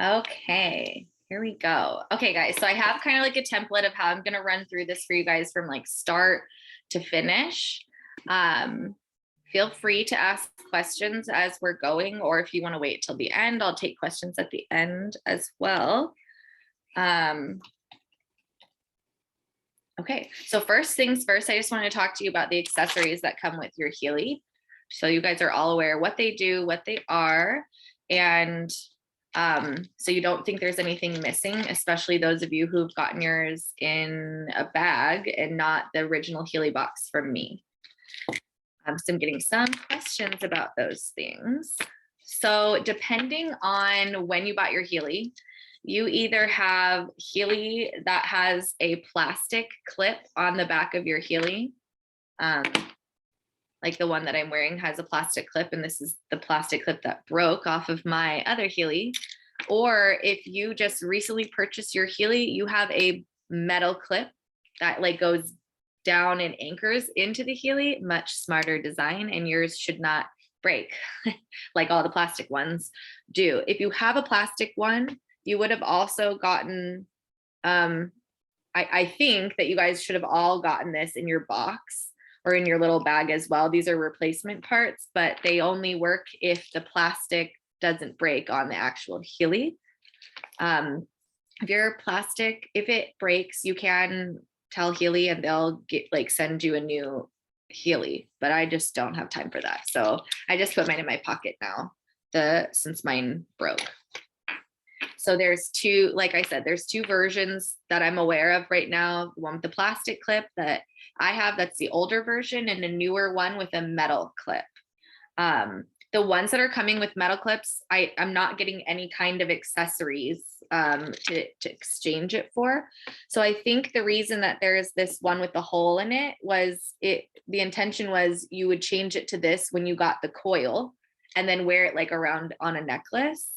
Okay, here we go. Okay, guys, so I have kind of like a template of how I'm going to run through this for you guys from like start to finish. Feel free to ask questions as we're going, or if you want to wait till the end, I'll take questions at the end as well. Okay, so first things first, I just want to talk to you about the accessories that come with your Healy. So you guys are all aware what they do, what they are, and so you don't think there's anything missing, especially those of you who've gotten yours in a bag and not the original Healy box from me. So I'm getting some questions about those things. So depending on when you bought your Healy, you either have Healy that has a plastic clip on the back of your Healy. Like the one that I'm wearing has a plastic clip, and this is the plastic clip that broke off of my other Healy. Or if you just recently purchased your Healy, you have a metal clip that like goes down and anchors into the Healy, much smarter design, and yours should not break like all the plastic ones do. If you have a plastic one, you would have also gotten, I think that you guys should have all gotten this in your box or in your little bag as well. These are replacement parts, but they only work if the plastic doesn't break on the actual Healy. If your plastic, if it breaks, you can tell Healy and they'll send you a new Healy, but I just don't have time for that. So I just put mine in my pocket now, since mine broke. So there's two, like I said, there's two versions that I'm aware of right now. One with the plastic clip that I have, that's the older version, and a newer one with a metal clip. The ones that are coming with metal clips, I'm not getting any kind of accessories to exchange it for. So I think the reason that there's this one with the hole in it was the intention was you would change it to this when you got the coil and then wear it like around on a necklace.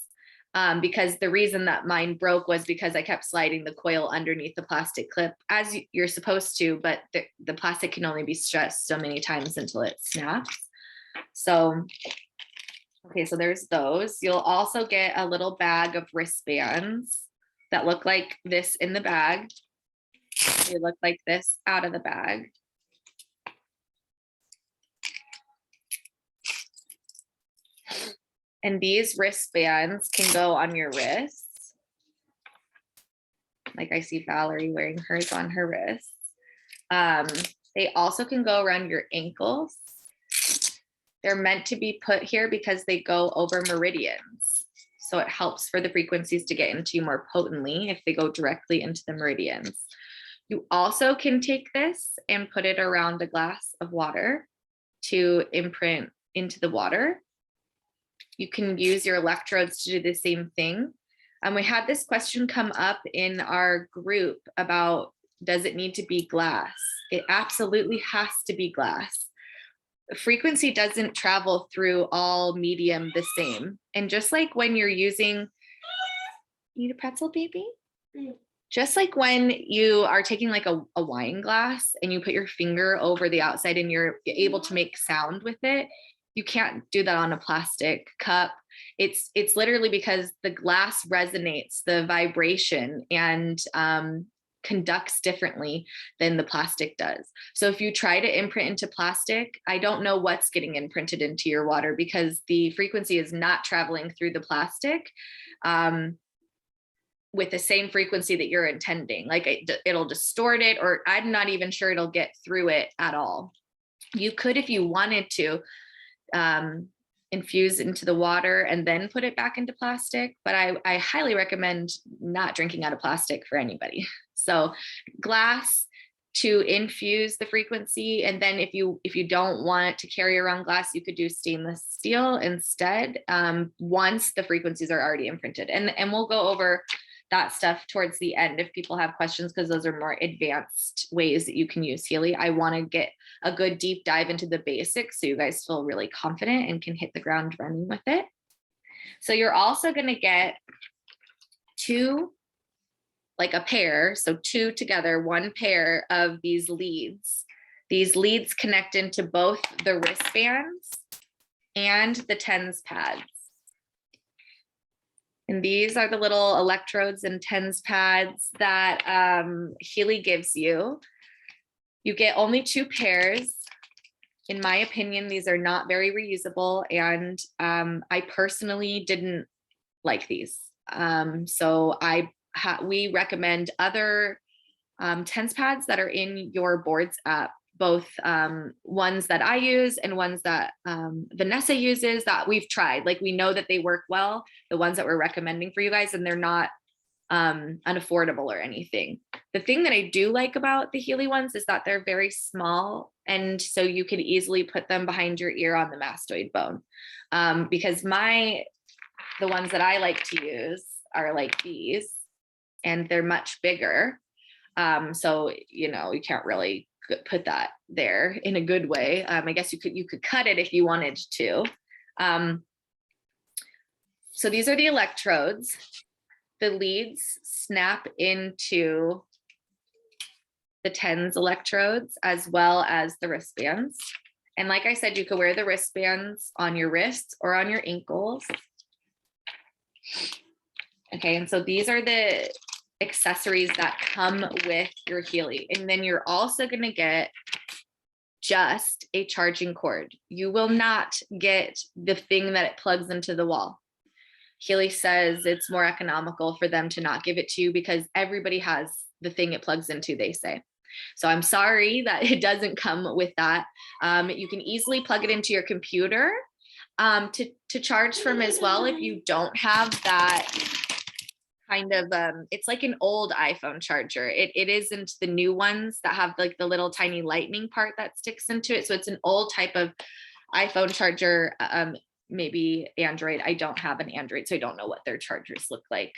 Because the reason that mine broke was because I kept sliding the coil underneath the plastic clip as you're supposed to, but the plastic can only be stressed so many times until it snaps. So, okay, so there's those. You'll also get a little bag of wristbands that look like this in the bag. They look like this out of the bag. And these wristbands can go on your wrists. Like I see Valerie wearing hers on her wrists. They also can go around your ankles. They're meant to be put here because they go over meridians. So it helps for the frequencies to get into you more potently if they go directly into the meridians. You also can take this and put it around a glass of water to imprint into the water. You can use your electrodes to do the same thing. We had this question come up in our group about, does it need to be glass? It absolutely has to be glass. Frequency doesn't travel through all medium the same. And just like when you're using, need a pretzel, baby? Just like when you are taking like a wine glass and you put your finger over the outside and you're able to make sound with it, you can't do that on a plastic cup. It's literally because the glass resonates the vibration and conducts differently than the plastic does. So if you try to imprint into plastic, I don't know what's getting imprinted into your water because the frequency is not traveling through the plastic with the same frequency that you're intending. Like it'll distort it, or I'm not even sure it'll get through it at all. You could, if you wanted to, infuse into the water and then put it back into plastic, but I highly recommend not drinking out of plastic for anybody. So glass to infuse the frequency, and then if you don't want to carry around glass, you could do stainless steel instead once the frequencies are already imprinted. And we'll go over that stuff towards the end if people have questions, because those are more advanced ways that you can use Healy. I want to get a good deep dive into the basics so you guys feel really confident and can hit the ground running with it. So you're also going to get two, like a pair, so two together, one pair of these leads. These leads connect into both the wristbands and the TENS pads. And these are the little electrodes and TENS pads that Healy gives you. You get only 2 pairs. In my opinion, these are not very reusable, and I personally didn't like these. So we recommend other TENS pads that are in your boards app, both ones that I use and ones that Vanessa uses that we've tried. Like, we know that they work well, the ones that we're recommending for you guys, and they're not unaffordable or anything. The thing that I do like about the Healy ones is that they're very small, and so you can easily put them behind your ear on the mastoid bone. Because the ones that I like to use are like these, and they're much bigger. So, you know, you can't really put that there in a good way. I guess you could cut it if you wanted to. So these are the electrodes. The leads snap into the TENS electrodes as well as the wristbands. And like I said, you could wear the wristbands on your wrists or on your ankles. Okay, and so these are the accessories that come with your Healy. And then you're also going to get just a charging cord. You will not get the thing that it plugs into the wall. Healy says it's more economical for them to not give it to you because everybody has the thing it plugs into, they say. So I'm sorry that it doesn't come with that. You can easily plug it into your computer to charge from as well if you don't have that kind of, it's like an old iPhone charger. It isn't the new ones that have like the little tiny lightning part that sticks into it. So it's an old type of iPhone charger, maybe Android. I don't have an Android, so I don't know what their chargers look like.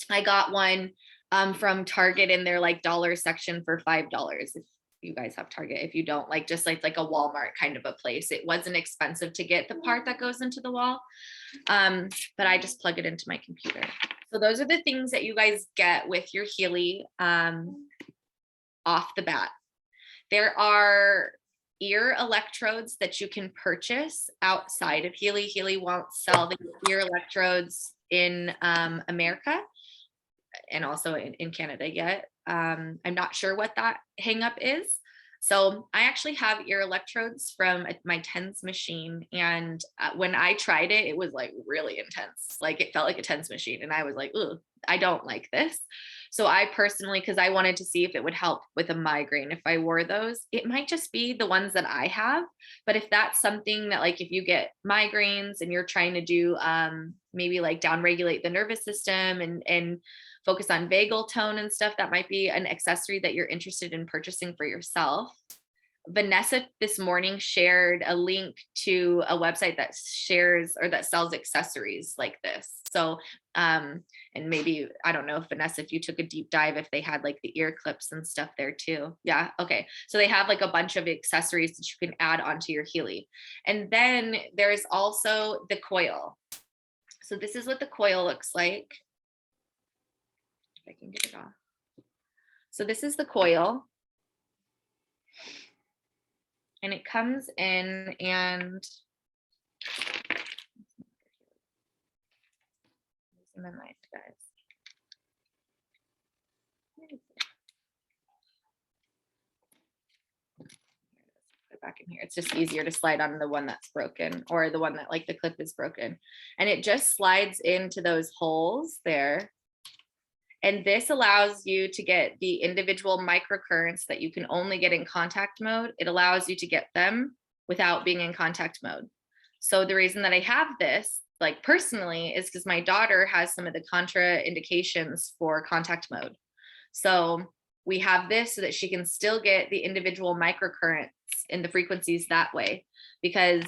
I got one from Target in their like dollar section for $5. If you guys have Target, if you don't, like just like a Walmart kind of a place. It wasn't expensive to get the part that goes into the wall, but I just plug it into my computer. So those are the things that you guys get with your Healy off the bat. There are ear electrodes that you can purchase outside of Healy. Healy won't sell the ear electrodes in America and also in Canada yet. I'm not sure what that hang up is. So I actually have ear electrodes from my TENS machine. And when I tried it, it was like really intense. Like it felt like a TENS machine. And I was like, ooh, I don't like this. So I personally, because I wanted to see if it would help with a migraine if I wore those. It might just be the ones that I have. But if that's something that, like, if you get migraines and you're trying to do maybe like downregulate the nervous system and focus on vagal tone and stuff, that might be an accessory that you're interested in purchasing for yourself. Vanessa this morning shared a link to a website that shares or that sells accessories like this. So, and maybe, I don't know if Vanessa, if you took a deep dive, if they had like the ear clips and stuff there too. Yeah. Okay. So they have like a bunch of accessories that you can add onto your Healy. And then there's also the coil. So this is what the coil looks like. If I can get it off. So this is the coil. And it comes in and losing my mind, guys. Put it back in here. It's just easier to slide on the one that's broken or the one that like the clip is broken. And it just slides into those holes there. And this allows you to get the individual microcurrents that you can only get in contact mode. It allows you to get them without being in contact mode. So the reason that I have this, like personally, is because my daughter has some of the contraindications for contact mode. So we have this so that she can still get the individual microcurrents in the frequencies that way, because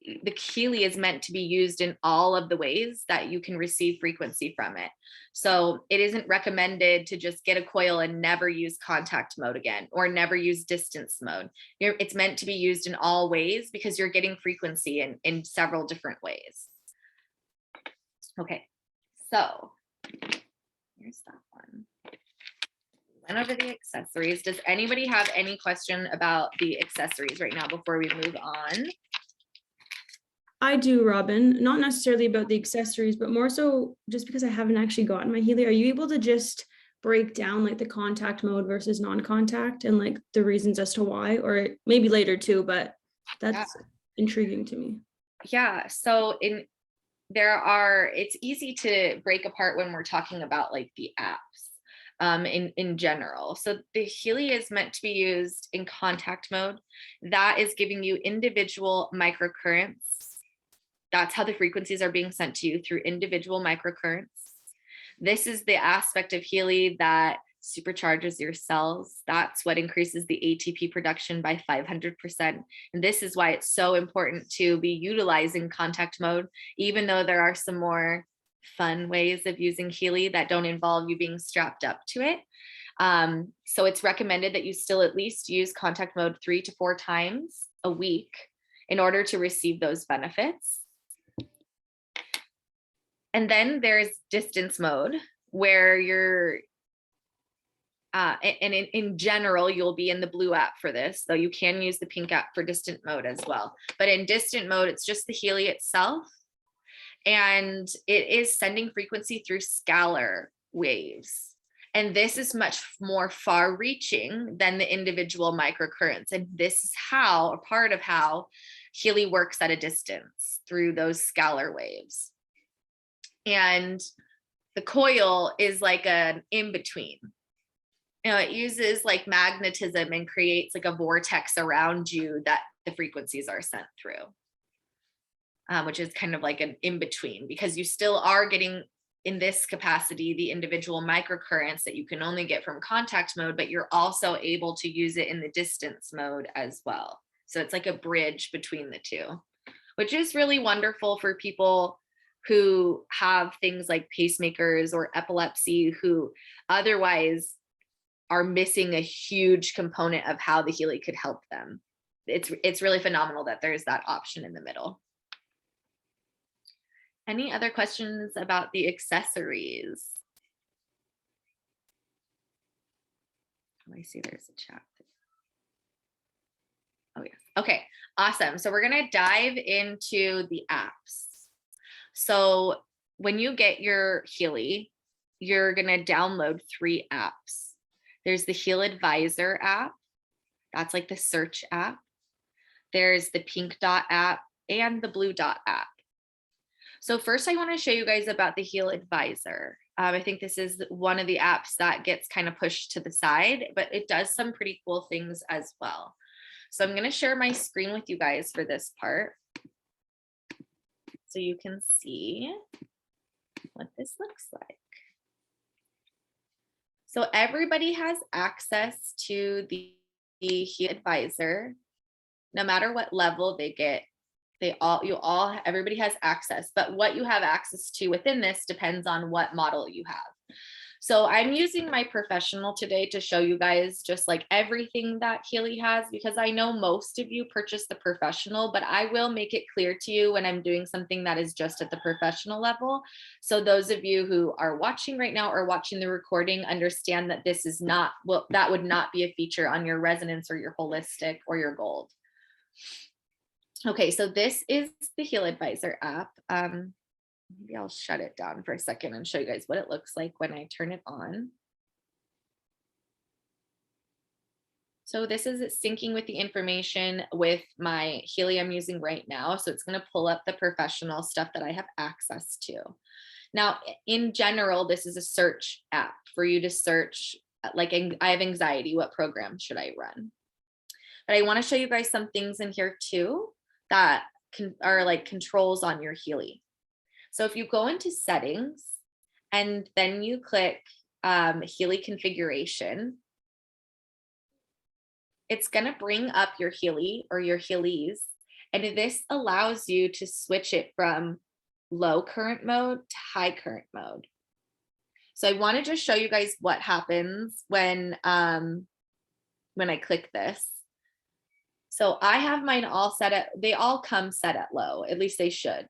the Healy is meant to be used in all of the ways that you can receive frequency from it. So it isn't recommended to just get a coil and never use contact mode again, or never use distance mode. It's meant to be used in all ways because you're getting frequency in several different ways. Okay, so here's that one. Went over the accessories. Does anybody have any question about the accessories right now before we move on? I do, Robin, not necessarily about the accessories, but more so just because I haven't actually gotten my Healy. Are you able to just break down like the contact mode versus non-contact and like the reasons as to why, or maybe later too, but that's intriguing to me. Yeah. So it's easy to break apart when we're talking about like the apps in general. So the Healy is meant to be used in contact mode. That is giving you individual microcurrents. That's how the frequencies are being sent to you, through individual microcurrents. This is the aspect of Healy that supercharges your cells. That's what increases the ATP production by 500%. And this is why it's so important to be utilizing contact mode, even though there are some more fun ways of using Healy that don't involve you being strapped up to it. So it's recommended that you still at least use contact mode 3 to 4 times a week in order to receive those benefits. And then there's distance mode, where you're, and in general, you'll be in the blue app for this, though you can use the pink app for distant mode as well. But in distant mode, it's just the Healy itself. And it is sending frequency through scalar waves. And this is much more far reaching than the individual microcurrents. And this is a part of how Healy works at a distance, through those scalar waves. And the coil is like an in-between. It uses like magnetism and creates like a vortex around you that the frequencies are sent through, which is kind of like an in-between, because you still are getting, in this capacity, the individual microcurrents that you can only get from contact mode, but you're also able to use it in the distance mode as well. So it's like a bridge between the two, which is really wonderful for people who have things like pacemakers or epilepsy, who otherwise are missing a huge component of how the Healy could help them. It's really phenomenal that there's that option in the middle. Any other questions about the accessories? Oh, I see there's a chat. Oh yes. Okay, awesome. So we're gonna dive into the apps. So when you get your Healy, you're gonna download 3 apps. There's the Heal Advisor app. That's like the search app. There's the Pink Dot app and the Blue Dot app. So first I want to show you guys about the Heal Advisor. I think this is one of the apps that gets kind of pushed to the side, but it does some pretty cool things as well. So I'm going to share my screen with you guys for this part, so you can see what this looks like. So everybody has access to the Heal Advisor, no matter what level they get. Everybody has access, but what you have access to within this depends on what model you have. So I'm using my professional today to show you guys just like everything that Healy has, because I know most of you purchase the professional, but I will make it clear to you when I'm doing something that is just at the professional level. So those of you who are watching right now or watching the recording understand that this is not, well, that would not be a feature on your resonance or your holistic or your gold. Okay, so this is the Heal Advisor app. Maybe I'll shut it down for a second and show you guys what it looks like when I turn it on. So this is it syncing with the information with my Healy I'm using right now. So it's going to pull up the professional stuff that I have access to. Now, in general, this is a search app for you to search, like I have anxiety, what program should I run? But I want to show you guys some things in here too that are like controls on your Healy. So if you go into settings and then you click Healy configuration, it's going to bring up your Healy or your Healys. And this allows you to switch it from low current mode to high current mode. So I want to just show you guys what happens when I click this. So I have mine all set at, they all come set at low, at least they should.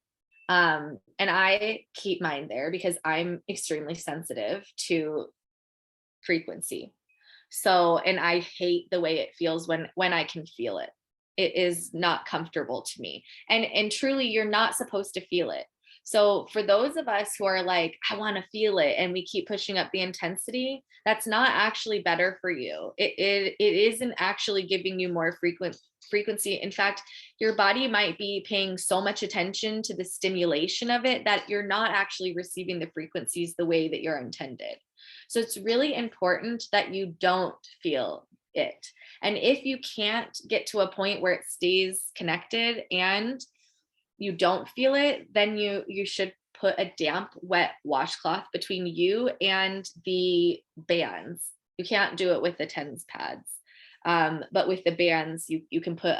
And I keep mine there because I'm extremely sensitive to frequency. So, and I hate the way it feels when I can feel it. it is not comfortable to me. And truly, you're not supposed to feel it. So for those of us who are like, I want to feel it, and we keep pushing up the intensity, that's not actually better for you. It isn't actually giving you more frequency. In fact, your body might be paying so much attention to the stimulation of it that you're not actually receiving the frequencies the way that you're intended. So it's really important that you don't feel it. And if you can't get to a point where it stays connected and you don't feel it, then you should put a damp, wet washcloth between you and the bands. You can't do it with the TENS pads. But with the bands, you can put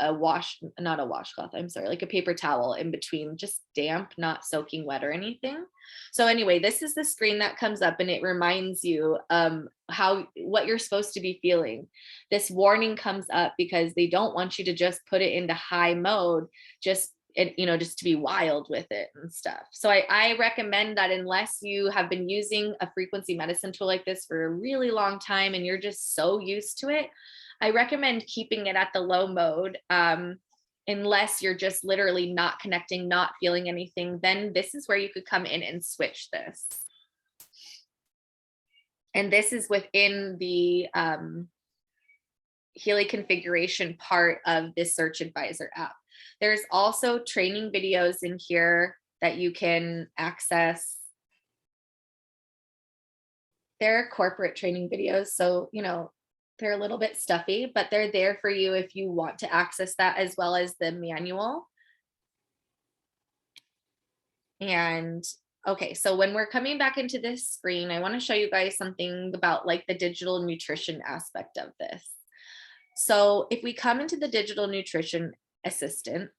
not a washcloth, I'm sorry, like a paper towel in between, just damp, not soaking wet or anything. So anyway, this is the screen that comes up and it reminds you what you're supposed to be feeling. This warning comes up because they don't want you to just put it into high mode, just to be wild with it and stuff. So I recommend that unless you have been using a frequency medicine tool like this for a really long time and you're just so used to it, I recommend keeping it at the low mode. Unless you're just literally not connecting, not feeling anything, then this is where you could come in and switch this. And this is within the Healy configuration part of this Search Advisor app. There's also training videos in here that you can access. They're corporate training videos, so they're a little bit stuffy, but they're there for you if you want to access that, as well as the manual. And okay, so when we're coming back into this screen, I want to show you guys something about like the digital nutrition aspect of this. So if we come into the digital nutrition assistant,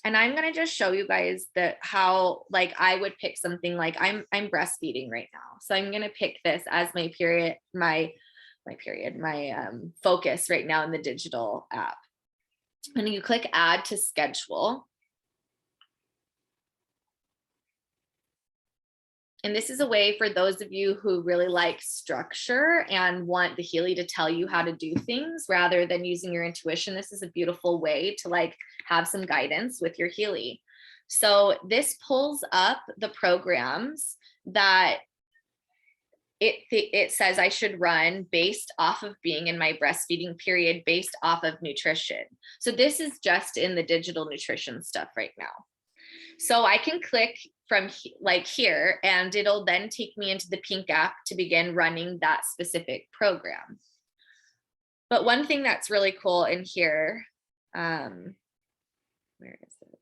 and I'm going to just show you guys how like I would pick something like I'm breastfeeding right now. So I'm going to pick this as my focus right now in the digital app. And you click add to schedule. And this is a way for those of you who really like structure and want the Healy to tell you how to do things rather than using your intuition. This is a beautiful way to like have some guidance with your Healy. So this pulls up the programs that it says I should run based off of being in my breastfeeding period, based off of nutrition. So this is just in the digital nutrition stuff right now. So I can click from like here, and it'll then take me into the pink app to begin running that specific program. But one thing that's really cool in here, where is it?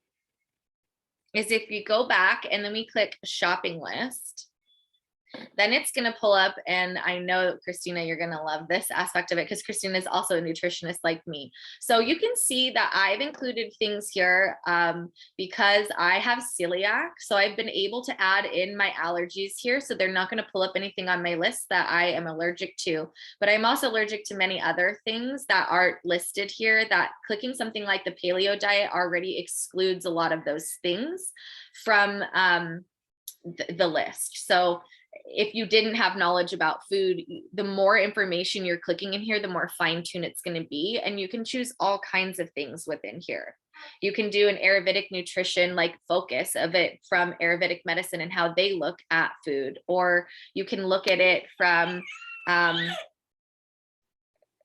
Is if you go back and then we click shopping list, then it's going to pull up, and I know, Christina, you're going to love this aspect of it because Christina is also a nutritionist like me. So you can see that I've included things here because I have celiac. So I've been able to add in my allergies here. So they're not going to pull up anything on my list that I am allergic to. But I'm also allergic to many other things that aren't listed here, that clicking something like the paleo diet already excludes a lot of those things from the list. So if you didn't have knowledge about food, the more information you're clicking in here, the more fine-tuned it's going to be. And you can choose all kinds of things within here. You can do an Ayurvedic nutrition, like focus of it from Ayurvedic medicine and how they look at food. Or you can look at it from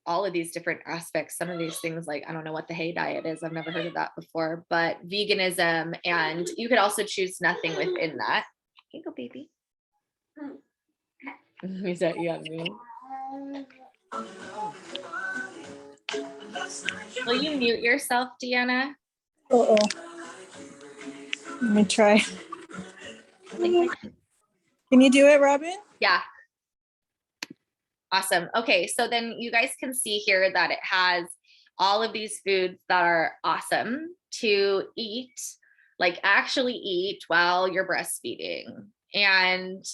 all of these different aspects. Some of these things, like, I don't know what the hay diet is. I've never heard of that before, but veganism. And you could also choose nothing within that. Here you go, baby. Is that you got me? Will you mute yourself, Deanna? Uh-oh. Let me try. Can you do it, Robin? Yeah. Awesome. Okay, so then you guys can see here that it has all of these foods that are awesome to eat, like actually eat while you're breastfeeding. And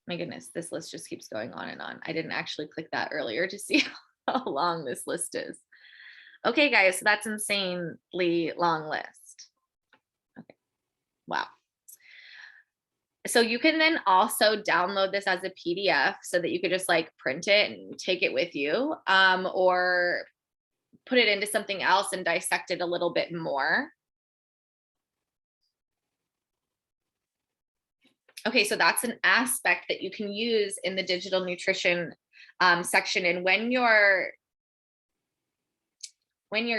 my goodness, this list just keeps going on and on. I didn't actually click that earlier to see how long this list is. Okay, guys, so that's insanely long list. Okay, wow. So you can then also download this as a PDF so that you could just like print it and take it with you, or put it into something else and dissect it a little bit more. Okay, so that's an aspect that you can use in the digital nutrition section. And when you're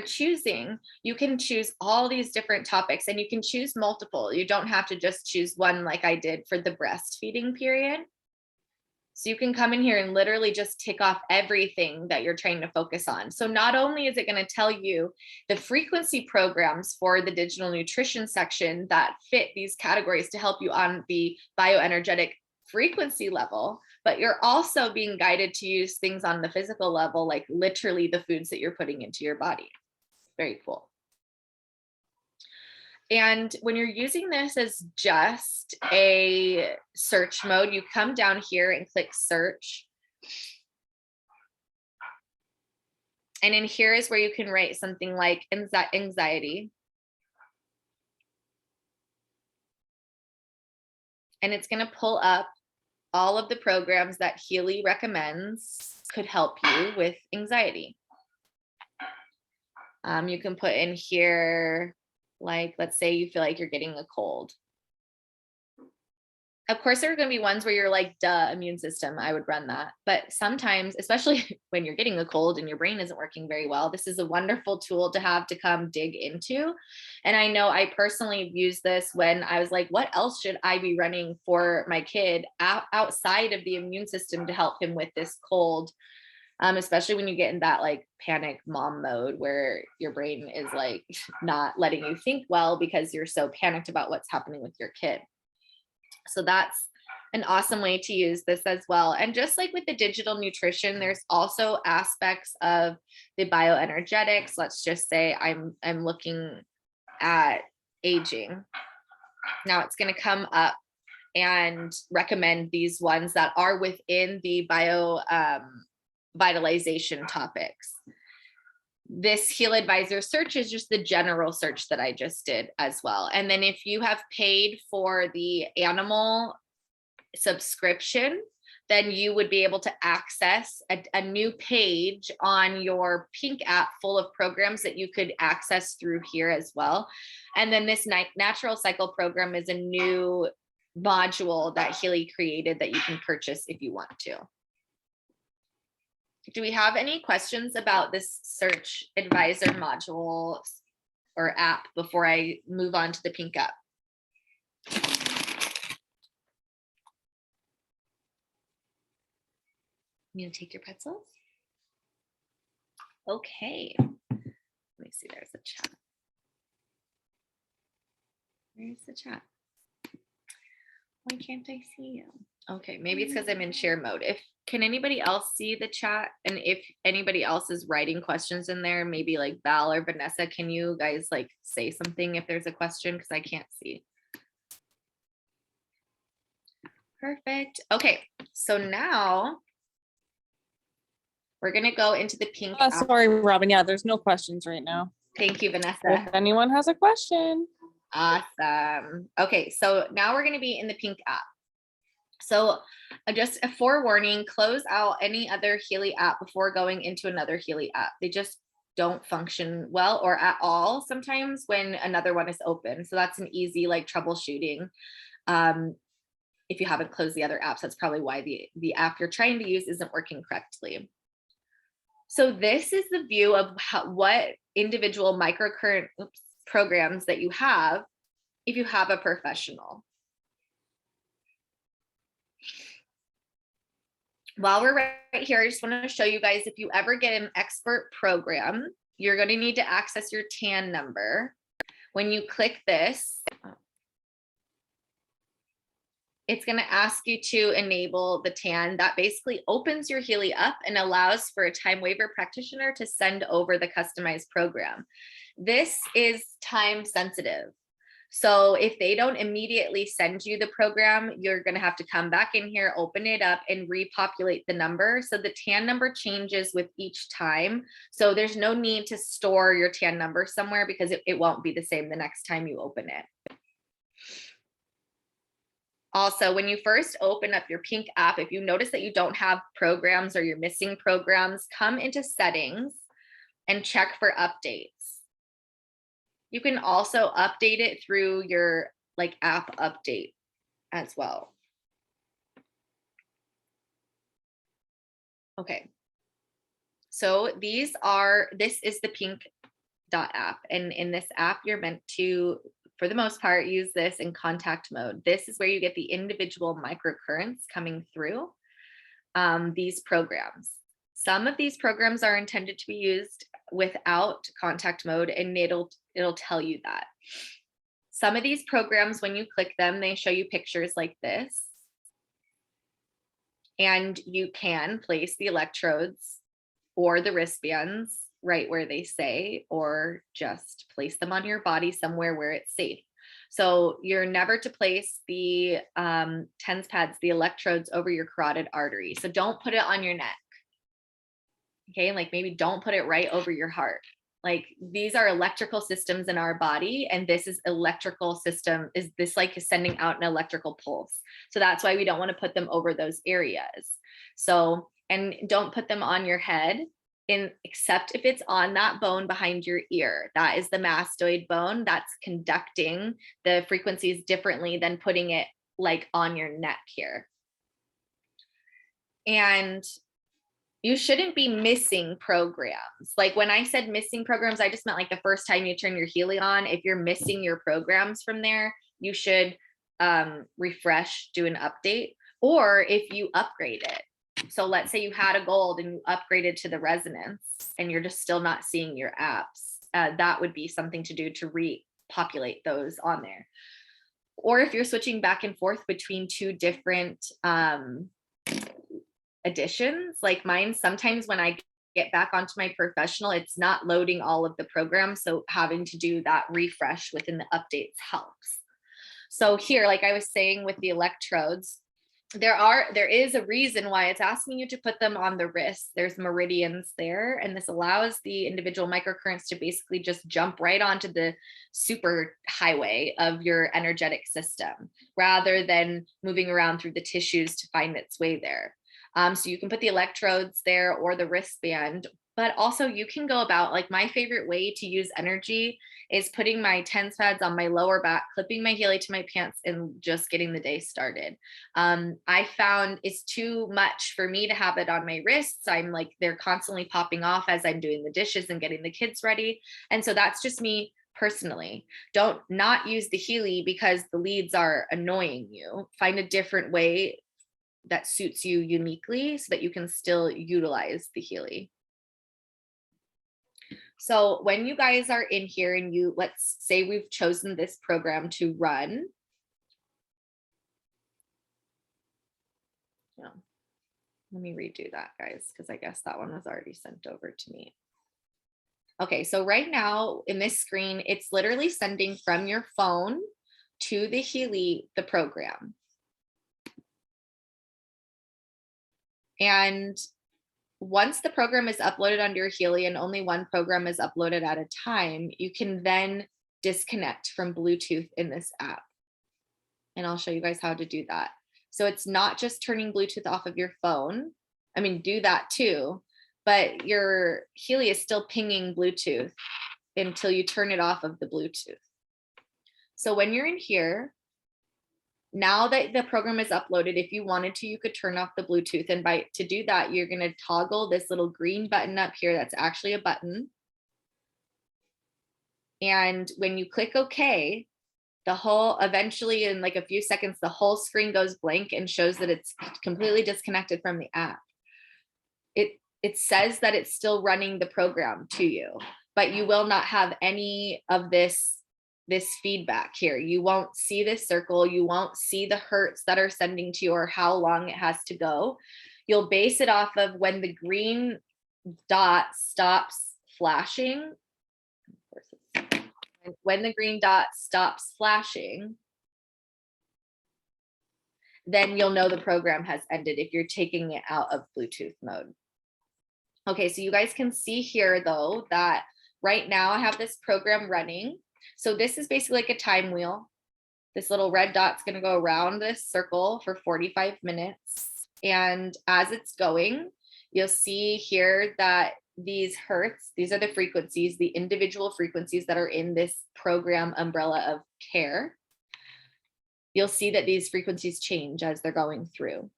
choosing, you can choose all these different topics, and you can choose multiple. You don't have to just choose one like I did for the breastfeeding period. So you can come in here and literally just tick off everything that you're trying to focus on. So not only is it going to tell you the frequency programs for the digital nutrition section that fit these categories to help you on the bioenergetic frequency level, but you're also being guided to use things on the physical level, like literally the foods that you're putting into your body. Very cool. And when you're using this as just a search mode, you come down here and click search. And in here is where you can write something like anxiety. And it's going to pull up all of the programs that Healy recommends could help you with anxiety. You can put in here, like, let's say you feel like you're getting a cold. Of course, there are going to be ones where you're like, duh, immune system, I would run that. But sometimes, especially when you're getting a cold and your brain isn't working very well, this is a wonderful tool to have to come dig into. And I know I personally used this when I was like, what else should I be running for my kid outside of the immune system to help him with this cold? Especially when you get in that like panic mom mode where your brain is like not letting you think well because you're so panicked about what's happening with your kid. So that's an awesome way to use this as well. And just like with the digital nutrition, there's also aspects of the bioenergetics. Let's just say I'm looking at aging. Now it's going to come up and recommend these ones that are within the vitalization topics. This Heal Advisor search is just the general search that I just did as well. And then if you have paid for the animal subscription, then you would be able to access a new page on your Pink app full of programs that you could access through here as well. And then this natural cycle program is a new module that Healy created that you can purchase if you want to. Do we have any questions about this search advisor module or app before I move on to the Pink app? You gonna take your pretzels? Okay. Let me see, there's a chat. Where's the chat? Why can't I see you? Okay, maybe it's because I'm in share mode. Can anybody else see the chat? And if anybody else is writing questions in there, maybe like Val or Vanessa, can you guys like say something if there's a question? Because I can't see. Perfect. Okay, so now we're gonna go into the Pink app. Sorry, Robin. Yeah, there's no questions right now. Thank you, Vanessa. If anyone has a question. Awesome. Okay, so now we're gonna be in the Pink app. So just a forewarning, close out any other Healy app before going into another Healy app. They just don't function well or at all sometimes when another one is open. So that's an easy like troubleshooting. If you haven't closed the other apps, that's probably why the app you're trying to use isn't working correctly. So this is the view of what individual microcurrent programs that you have if you have a professional. While we're right here, I just want to show you guys, if you ever get an expert program, you're going to need to access your TAN number. When you click this, it's going to ask you to enable the TAN. That basically opens your Healy up and allows for a time waiver practitioner to send over the customized program. This is time sensitive. So if they don't immediately send you the program, you're going to have to come back in here, open it up and repopulate the number. So the TAN number changes with each time. So there's no need to store your TAN number somewhere because it won't be the same the next time you open it. Also, when you first open up your Pink app, if you notice that you don't have programs or you're missing programs, come into settings, and check for updates. You can also update it through your like app update as well. Okay. So this is the Pink Dot app. And in this app, you're meant to, for the most part, use this in contact mode. This is where you get the individual microcurrents coming through these programs. Some of these programs are intended to be used without contact mode, and it'll tell you that. Some of these programs, when you click them, they show you pictures like this. And you can place the electrodes or the wristbands right where they say, or just place them on your body somewhere where it's safe. So you're never to place the TENS pads, the electrodes, over your carotid artery. So don't put it on your neck. Okay, like maybe don't put it right over your heart. Like these are electrical systems in our body, and this is electrical system, is this like sending out an electrical pulse. So that's why we don't want to put them over those areas. So, and don't put them on your head, except if it's on that bone behind your ear. That is the mastoid bone that's conducting the frequencies differently than putting it like on your neck here. And you shouldn't be missing programs. Like when I said missing programs, I just meant like the first time you turn your Healy on. If you're missing your programs from there, you should refresh, do an update, or if you upgrade it. So let's say you had a gold and you upgraded to the resonance and you're just still not seeing your apps. That would be something to do to repopulate those on there. Or if you're switching back and forth between two different editions, like mine, sometimes when I get back onto my professional, it's not loading all of the programs. So having to do that refresh within the updates helps. So here, like I was saying with the electrodes, there is a reason why it's asking you to put them on the wrist. There's meridians there, and this allows the individual microcurrents to basically just jump right onto the super highway of your energetic system, rather than moving around through the tissues to find its way there. So you can put the electrodes there or the wristband, but also you can go about, like my favorite way to use energy is putting my TENS pads on my lower back, clipping my Healy to my pants, and just getting the day started. I found it's too much for me to have it on my wrists. I'm like, they're constantly popping off as I'm doing the dishes and getting the kids ready. And so that's just me personally. Don't not use the Healy because the leads are annoying you. Find a different way that suits you uniquely so that you can still utilize the Healy. So when you guys are in here and let's say we've chosen this program to run. Let me redo that, guys, because I guess that one was already sent over to me. Okay, so right now in this screen, it's literally sending from your phone to the Healy, the program. And once the program is uploaded onto your Healy, and only one program is uploaded at a time, you can then disconnect from Bluetooth in this app. And I'll show you guys how to do that. So it's not just turning Bluetooth off of your phone. I mean, do that too, but your Healy is still pinging Bluetooth until you turn it off of the Bluetooth. So when you're in here, now that the program is uploaded, if you wanted to, you could turn off the Bluetooth. And to do that, you're going to toggle this little green button up here. That's actually a button. And when you click OK, eventually in like a few seconds, the whole screen goes blank and shows that it's completely disconnected from the app. It says that it's still running the program to you, but you will not have any of this feedback here. You won't see this circle. You won't see the hertz that are sending to you or how long it has to go. You'll base it off of when the green dot stops flashing. When the green dot stops flashing, then you'll know the program has ended if you're taking it out of Bluetooth mode. Okay, so you guys can see here though that right now I have this program running. So this is basically like a time wheel. This little red dot's going to go around this circle for 45 minutes. And as it's going, you'll see here that these hertz, these are the frequencies, the individual frequencies that are in this program umbrella of care, you'll see that these frequencies change as they're going through.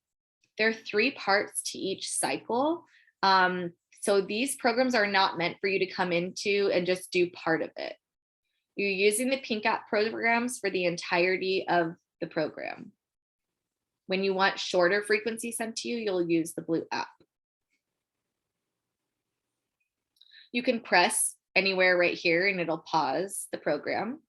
There are 3 parts to each cycle. So these programs are not meant for you to come into and just do part of it. You're using the pink app programs for the entirety of the program. When you want shorter frequency sent to you, you'll use the blue app. You can press anywhere right here and it'll pause the program.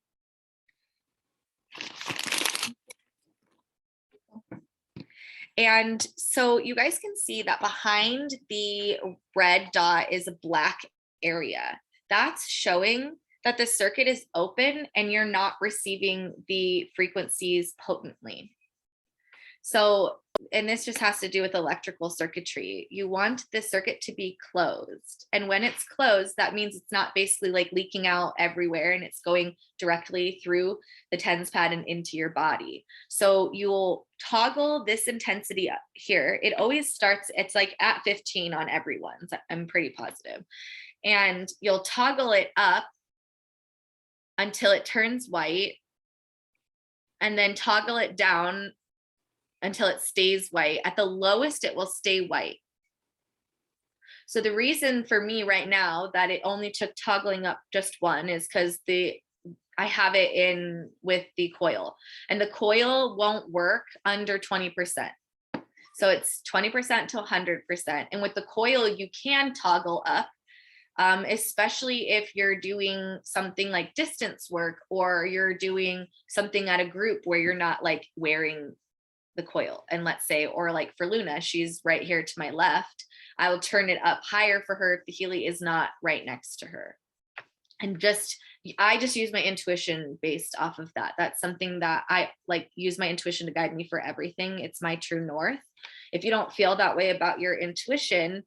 And so you guys can see that behind the red dot is a black area. That's showing that the circuit is open and you're not receiving the frequencies potently. So, and this just has to do with electrical circuitry. You want the circuit to be closed. And when it's closed, that means it's not basically like leaking out everywhere and it's going directly through the TENS pad and into your body. So you'll toggle this intensity up here. It always starts, it's like at 15 on everyone's, I'm pretty positive. And you'll toggle it up until it turns white, and then toggle it down until it stays white. At the lowest, it will stay white. So the reason for me right now that it only took toggling up just one is because I have it in with the coil, and the coil won't work under 20%. So it's 20% to 100%. And with the coil, you can toggle up, especially if you're doing something like distance work, or you're doing something at a group where you're not like wearing the coil. And let's say, or like for Luna, she's right here to my left, I will turn it up higher for her if the Healy is not right next to her. And I just use my intuition based off of that. That's something that I like, use my intuition to guide me for everything. It's my true north. If you don't feel that way about your intuition,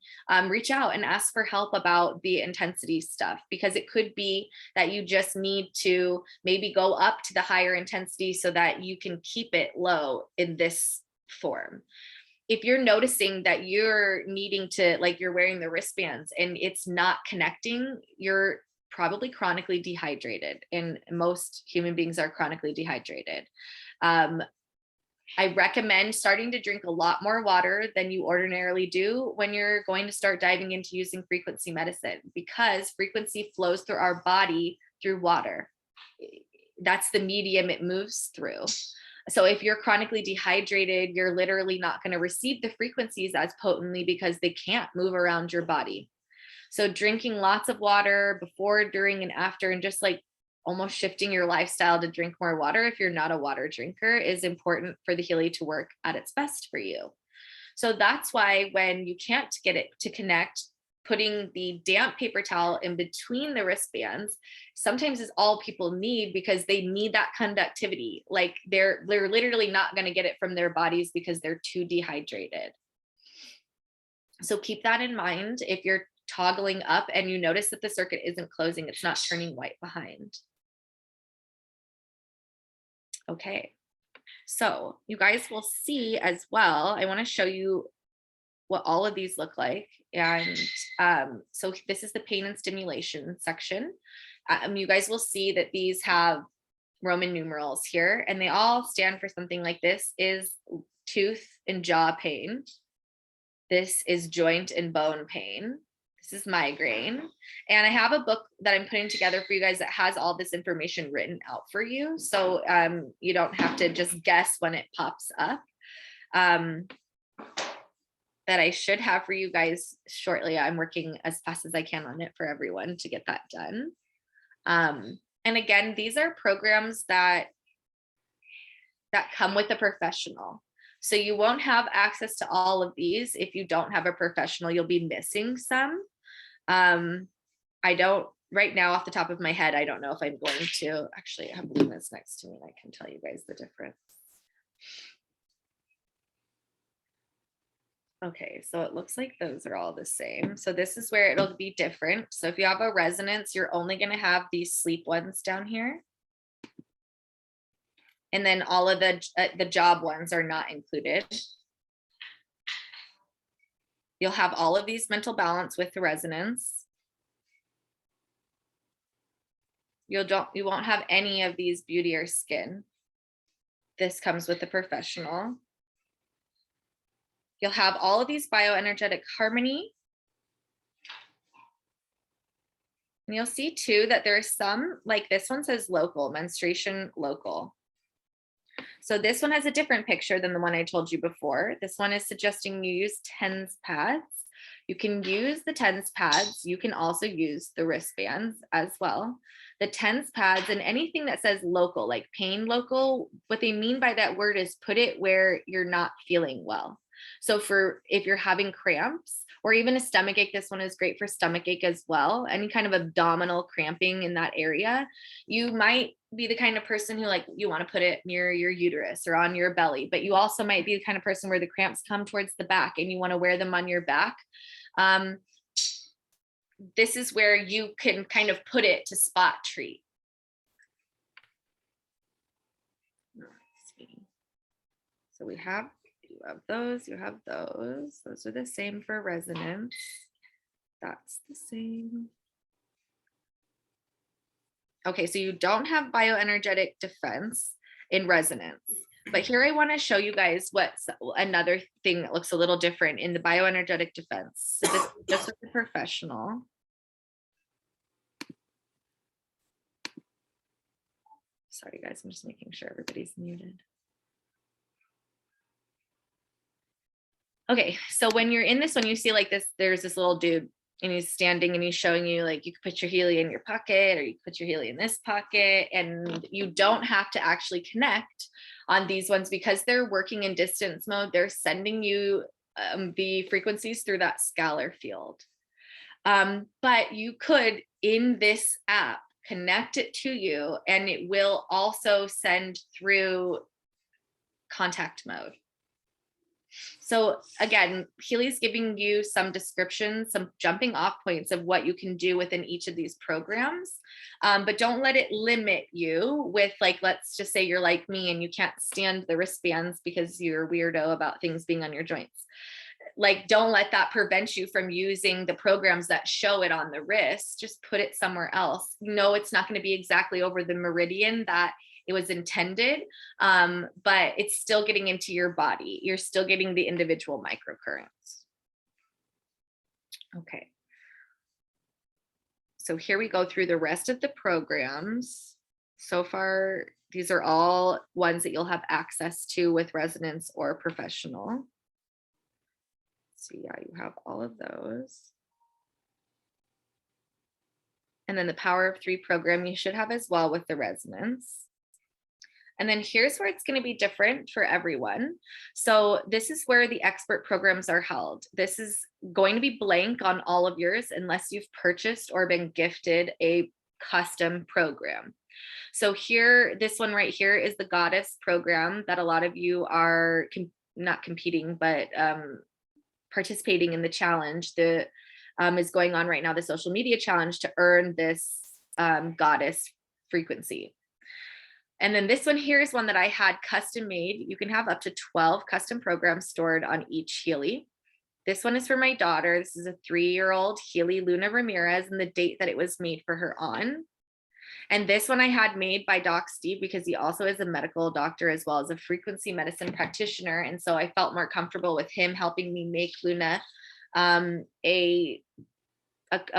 reach out and ask for help about the intensity stuff, because it could be that you just need to maybe go up to the higher intensity so that you can keep it low in this form. If you're noticing that you're needing to, like you're wearing the wristbands and it's not connecting, you're probably chronically dehydrated, and most human beings are chronically dehydrated. I recommend starting to drink a lot more water than you ordinarily do when you're going to start diving into using frequency medicine, because frequency flows through our body through water. That's the medium it moves through. So if you're chronically dehydrated, you're literally not going to receive the frequencies as potently because they can't move around your body. So drinking lots of water before, during, and after, and just like almost shifting your lifestyle to drink more water if you're not a water drinker is important for the Healy to work at its best for you. So that's why when you can't get it to connect, putting the damp paper towel in between the wristbands sometimes is all people need, because they need that conductivity. Like they're literally not going to get it from their bodies because they're too dehydrated. So keep that in mind. If you're toggling up and you notice that the circuit isn't closing, it's not turning white behind. Okay, so you guys will see as well, I want to show you what all of these look like. And so this is the pain and stimulation section. You guys will see that these have Roman numerals here, and they all stand for something like this is tooth and jaw pain. This is joint and bone pain. This is migraine. And I have a book that I'm putting together for you guys that has all this information written out for you. So you don't have to just guess when it pops up. That I should have for you guys shortly. I'm working as fast as I can on it for everyone to get that done. And again, these are programs that come with a professional. So you won't have access to all of these if you don't have a professional. You'll be missing some. I don't, right now off the top of my head, I don't know if I'm going to. Actually, I have Luna's next to me and I can tell you guys the difference. Okay, so it looks like those are all the same. So this is where it'll be different. So if you have a resonance, you're only going to have these sleep ones down here. And then all of the job ones are not included. You'll have all of these mental balance with the resonance. You won't have any of these beauty or skin. This comes with the professional. You'll have all of these bioenergetic harmony. And you'll see too that there's some, like this one says local, menstruation local. So this one has a different picture than the one I told you before. This one is suggesting you use TENS pads. You can use the TENS pads. You can also use the wristbands as well. The TENS pads and anything that says local, like pain local, what they mean by that word is put it where you're not feeling well. So if you're having cramps or even a stomach ache, this one is great for stomach ache as well. Any kind of abdominal cramping in that area, you might be the kind of person who like you want to put it near your uterus or on your belly, but you also might be the kind of person where the cramps come towards the back and you want to wear them on your back. This is where you can kind of put it to spot treat. Let's see. So you have those, you have those. Those are the same for resonance. That's the same. Okay, so you don't have bioenergetic defense in resonance. But here I want to show you guys what's another thing that looks a little different in the bioenergetic defense. So this is just with the professional. Sorry guys, I'm just making sure everybody's muted. Okay, so when you're in this one, you see like this, there's this little dude and he's standing and he's showing you like you can put your Healy in your pocket or you can put your Healy in this pocket, and you don't have to actually connect on these ones because they're working in distance mode. They're sending you the frequencies through that scalar field. But you could, in this app, connect it to you and it will also send through contact mode. So again, Healy's giving you some descriptions, some jumping off points of what you can do within each of these programs, but don't let it limit you with like, let's just say you're like me and you can't stand the wristbands because you're a weirdo about things being on your joints. Like, don't let that prevent you from using the programs that show it on the wrist. Just put it somewhere else. No, it's not going to be exactly over the meridian that it was intended, but it's still getting into your body. You're still getting the individual microcurrents. Okay. So here we go through the rest of the programs. So far, these are all ones that you'll have access to with resonance or professional. So yeah, you have all of those. And then the Power of 3 program you should have as well with the resonance. And then here's where it's going to be different for everyone. So this is where the expert programs are held. This is going to be blank on all of yours unless you've purchased or been gifted a custom program. So here, this one right here is the Goddess program that a lot of you are not competing, but participating in the challenge that is going on right now, the social media challenge, to earn this Goddess frequency. And then this one here is one that I had custom made. You can have up to 12 custom programs stored on each Healy. This one is for my daughter. This is a 3-year-old Healy Luna Ramirez and the date that it was made for her on. And this one I had made by Doc Steve because he also is a medical doctor as well as a frequency medicine practitioner. And so I felt more comfortable with him helping me make Luna a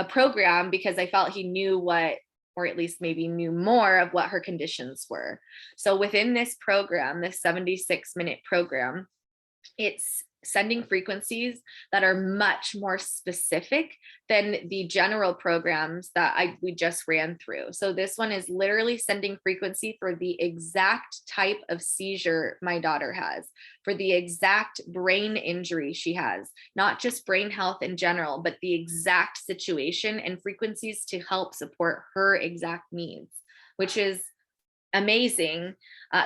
program because I felt he knew what, or at least maybe knew more of what her conditions were. So within this program, this 76-minute program, it's sending frequencies that are much more specific than the general programs that we just ran through. So this one is literally sending frequency for the exact type of seizure my daughter has, for the exact brain injury she has, not just brain health in general, but the exact situation and frequencies to help support her exact needs, which is amazing.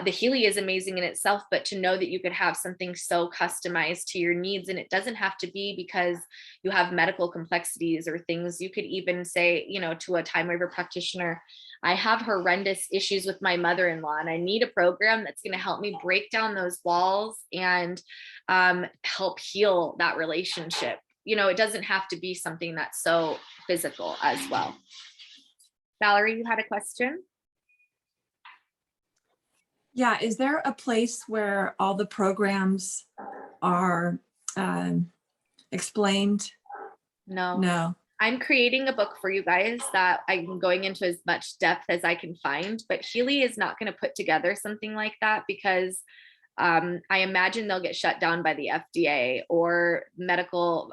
The Healy is amazing in itself, but to know that you could have something so customized to your needs, and it doesn't have to be because you have medical complexities or things. You could even say, you know, to a time waiver practitioner, I have horrendous issues with my mother-in-law and I need a program that's going to help me break down those walls and help heal that relationship. you know, it doesn't have to be something that's so physical as well. Valerie, you had a question? Yeah, is there a place where all the programs are explained? No. No. I'm creating a book for you guys that I'm going into as much depth as I can find, but Healy is not going to put together something like that because I imagine they'll get shut down by the FDA, or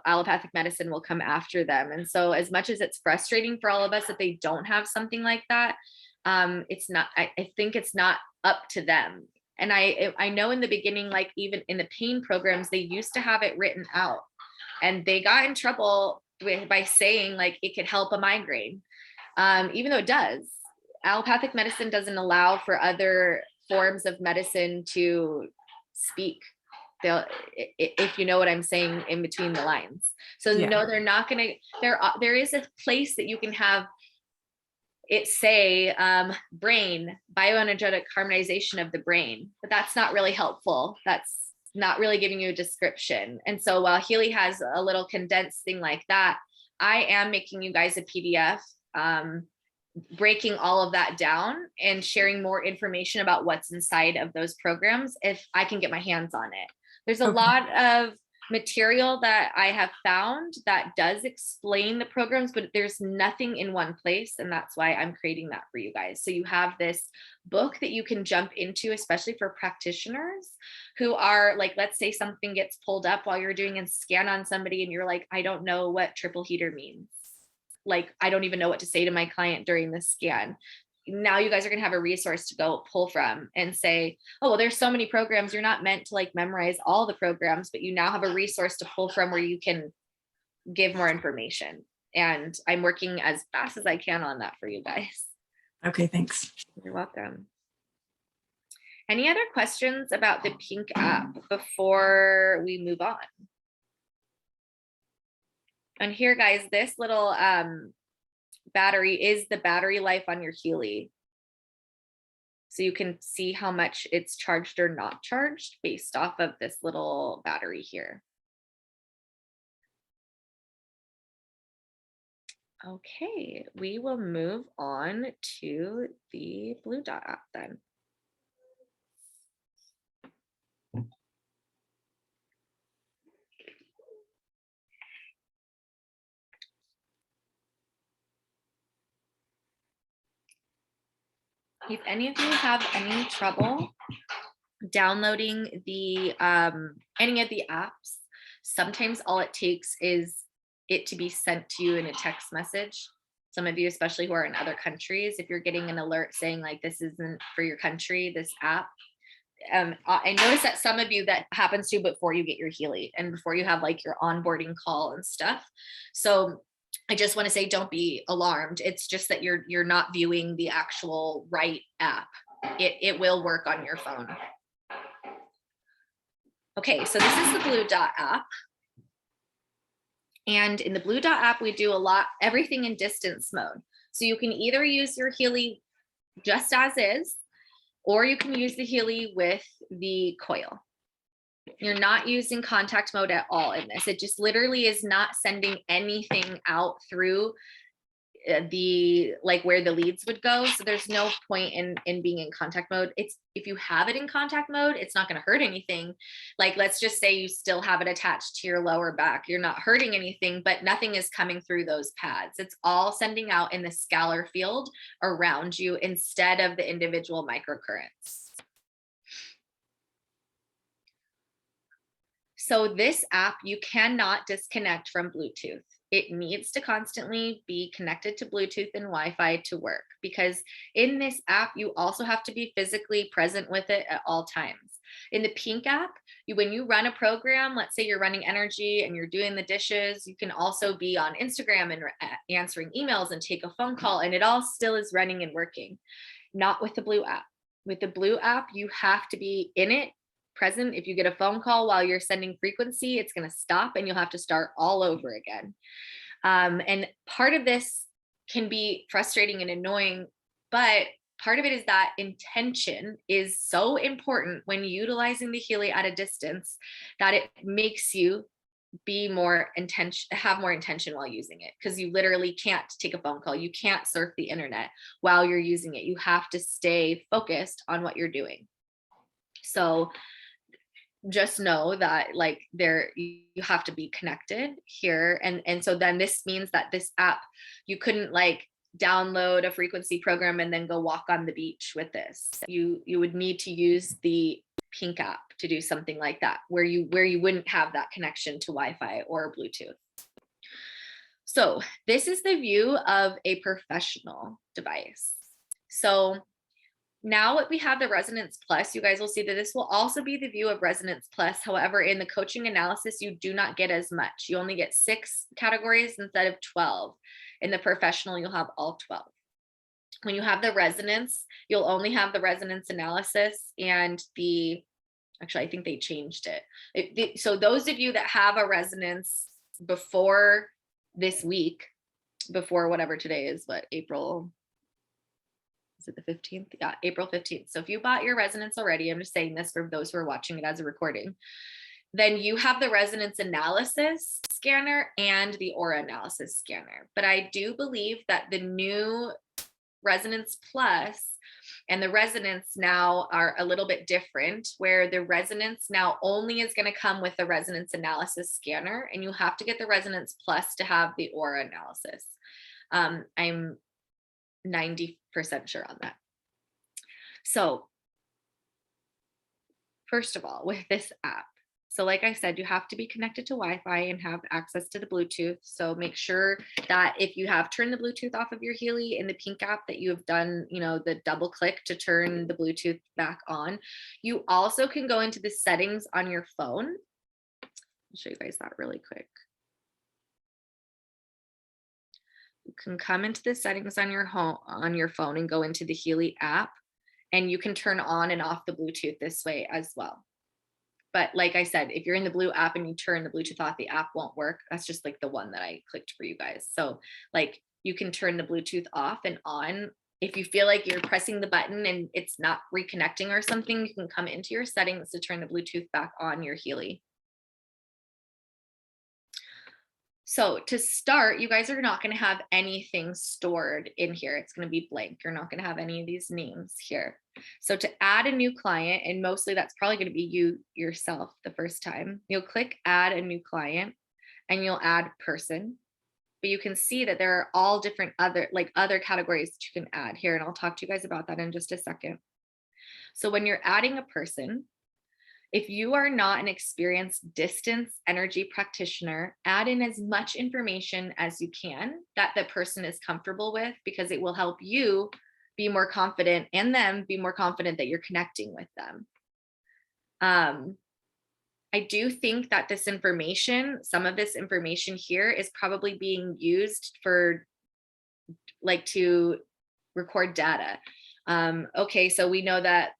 allopathic medicine will come after them. And so as much as it's frustrating for all of us that they don't have something like that, it's not, I think it's not up to them. And I know in the beginning, like even in the pain programs, they used to have it written out, and they got in trouble by saying like it could help a migraine, even though it does. Allopathic medicine doesn't allow for other forms of medicine to speak. If you know what I'm saying in between the lines. So Yeah. no, they're not gonna, there is a place that you can have it say brain, bioenergetic harmonization of the brain, but that's not really helpful. That's not really giving you a description. And so while Healy has a little condensed thing like that, I am making you guys a PDF, breaking all of that down and sharing more information about what's inside of those programs if I can get my hands on it. There's a lot of material that I have found that does explain the programs, but there's nothing in one place. And that's why I'm creating that for you guys. So you have this book that you can jump into, especially for practitioners who are like, let's say something gets pulled up while you're doing a scan on somebody and you're like, I don't know what triple heater means. Like, I don't even know what to say to my client during the scan. Now you guys are going to have a resource to go pull from and say, oh, well, there's so many programs. You're not meant to like memorize all the programs, but you now have a resource to pull from where you can give more information. And I'm working as fast as I can on that for you guys. Okay, thanks. You're welcome. Any other questions about the Pink app before we move on? And here, guys, this little battery is the battery life on your Healy. So you can see how much it's charged or not charged based off of this little battery here. Okay, we will move on to the Blue Dot app then. If any of you have any trouble downloading the any of the apps, sometimes all it takes is it to be sent to you in a text message. Some of you, especially who are in other countries, if you're getting an alert saying like this isn't for your country, this app. I noticed that some of you that happens to before you get your Healy and before you have like your onboarding call and stuff. So I just want to say, don't be alarmed. It's just that you're not viewing the actual right app. It will work on your phone. Okay, so this is the Blue Dot app. And in the Blue Dot app, we do everything in distance mode. So you can either use your Healy just as is, or you can use the Healy with the coil. You're not using contact mode at all in this. It just literally is not sending anything out through the like where the leads would go. So there's no point in being in contact mode. It's if you have it in contact mode, it's not going to hurt anything. Like, let's just say you still have it attached to your lower back. You're not hurting anything, but nothing is coming through those pads. It's all sending out in the scalar field around you instead of the individual microcurrents. So this app, you cannot disconnect from Bluetooth. It needs to constantly be connected to Bluetooth and Wi-Fi to work, because in this app, you also have to be physically present with it at all times. In the Pink app, when you run a program, let's say you're running energy and you're doing the dishes, you can also be on Instagram and answering emails and take a phone call, and it all still is running and working. Not with the Blue app. With the Blue app, you have to be in it, present. If you get a phone call while you're sending frequency, it's going to stop and you'll have to start all over again. And part of this can be frustrating and annoying, but part of it is that intention is so important when utilizing the Healy at a distance that it makes you be more have more intention while using it, because you literally can't take a phone call. You can't surf the internet while you're using it. You have to stay focused on what you're doing. So just know that like you have to be connected here. And so then this means that this app, you couldn't like download a frequency program and then go walk on the beach with this. You would need to use the Pink app to do something like that, where you wouldn't have that connection to Wi-Fi or Bluetooth. So this is the view of a professional device. So now we have the Resonance Plus. You guys will see that this will also be the view of Resonance Plus. However, in the coaching analysis, you do not get as much. You only get 6 categories instead of 12. In the professional, you'll have all 12. When you have the resonance, you'll only have the resonance analysis and actually, I think they changed it. So those of you that have a resonance before this week, before whatever today is, April, is it the 15th? Yeah, April 15th. So if you bought your resonance already, I'm just saying this for those who are watching it as a recording, then you have the resonance analysis scanner and the aura analysis scanner. But I do believe that the new Resonance Plus and the resonance now are a little bit different, where the resonance now only is going to come with the resonance analysis scanner, and you have to get the Resonance Plus to have the aura analysis. I'm 90% sure on that. So first of all, with this app, so like I said, you have to be connected to Wi-Fi and have access to the Bluetooth. So make sure that if you have turned the Bluetooth off of your Healy in the Pink app, that you have done, the double click to turn the Bluetooth back on. You also can go into the settings on your phone. I'll show you guys that really quick. You can come into the settings on your phone and go into the Healy app, and you can turn on and off the Bluetooth this way as well. But like I said, if you're in the blue app and you turn the Bluetooth off, the app won't work. That's just like the one that I clicked for you guys. So like you can turn the Bluetooth off and on. If you feel like you're pressing the button and it's not reconnecting or something, you can come into your settings to turn the Bluetooth back on your Healy. So to start, you guys are not going to have anything stored in here. It's going to be blank. You're not going to have any of these names here. So to add a new client, and mostly that's probably going to be you yourself the first time, you'll click add a new client and you'll add person. But you can see that there are all different other categories that you can add here. And I'll talk to you guys about that in just a second. So when you're adding a person, if you are not an experienced distance energy practitioner, add in as much information as you can that the person is comfortable with, because it will help you be more confident and them be more confident that you're connecting with them. I do think that this information, some of this information here is probably being used for to record data. Okay, so we know that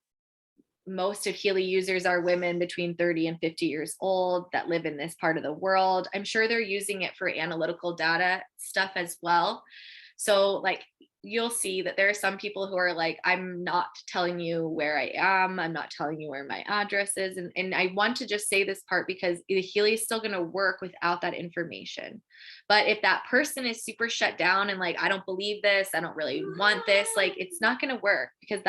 most of Healy users are women between 30 and 50 years old that live in this part of the world. I'm sure they're using it for analytical data stuff as well. So you'll see that there are some people who are like, I'm not telling you where I am. I'm not telling you where my address is. And I want to just say this part because the Healy is still going to work without that information. But if that person is super shut down and I don't believe this, I don't really want this, it's not going to work, because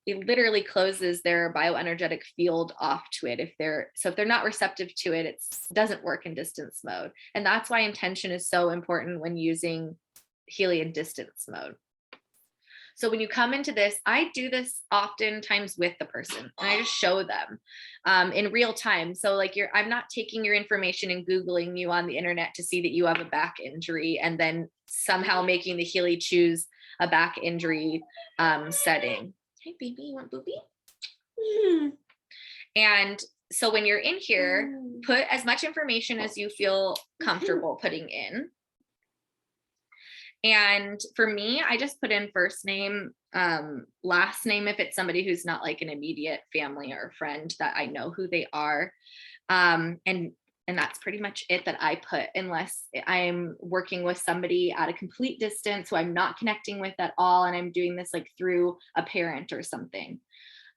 it literally closes their bioenergetic field off to it. If they're not receptive to it, it doesn't work in distance mode. And that's why intention is so important when using Healy in distance mode. So when you come into this, I do this oftentimes with the person, and I just show them in real time. So I'm not taking your information and Googling you on the internet to see that you have a back injury and then somehow making the Healy choose a back injury setting. Hey, baby, you want boopy? And so when you're in here, put as much information as you feel comfortable putting in. And for me, I just put in first name, last name, if it's somebody who's not an immediate family or friend that I know who they are. And that's pretty much it that I put, unless I'm working with somebody at a complete distance who I'm not connecting with at all, and I'm doing this through a parent or something.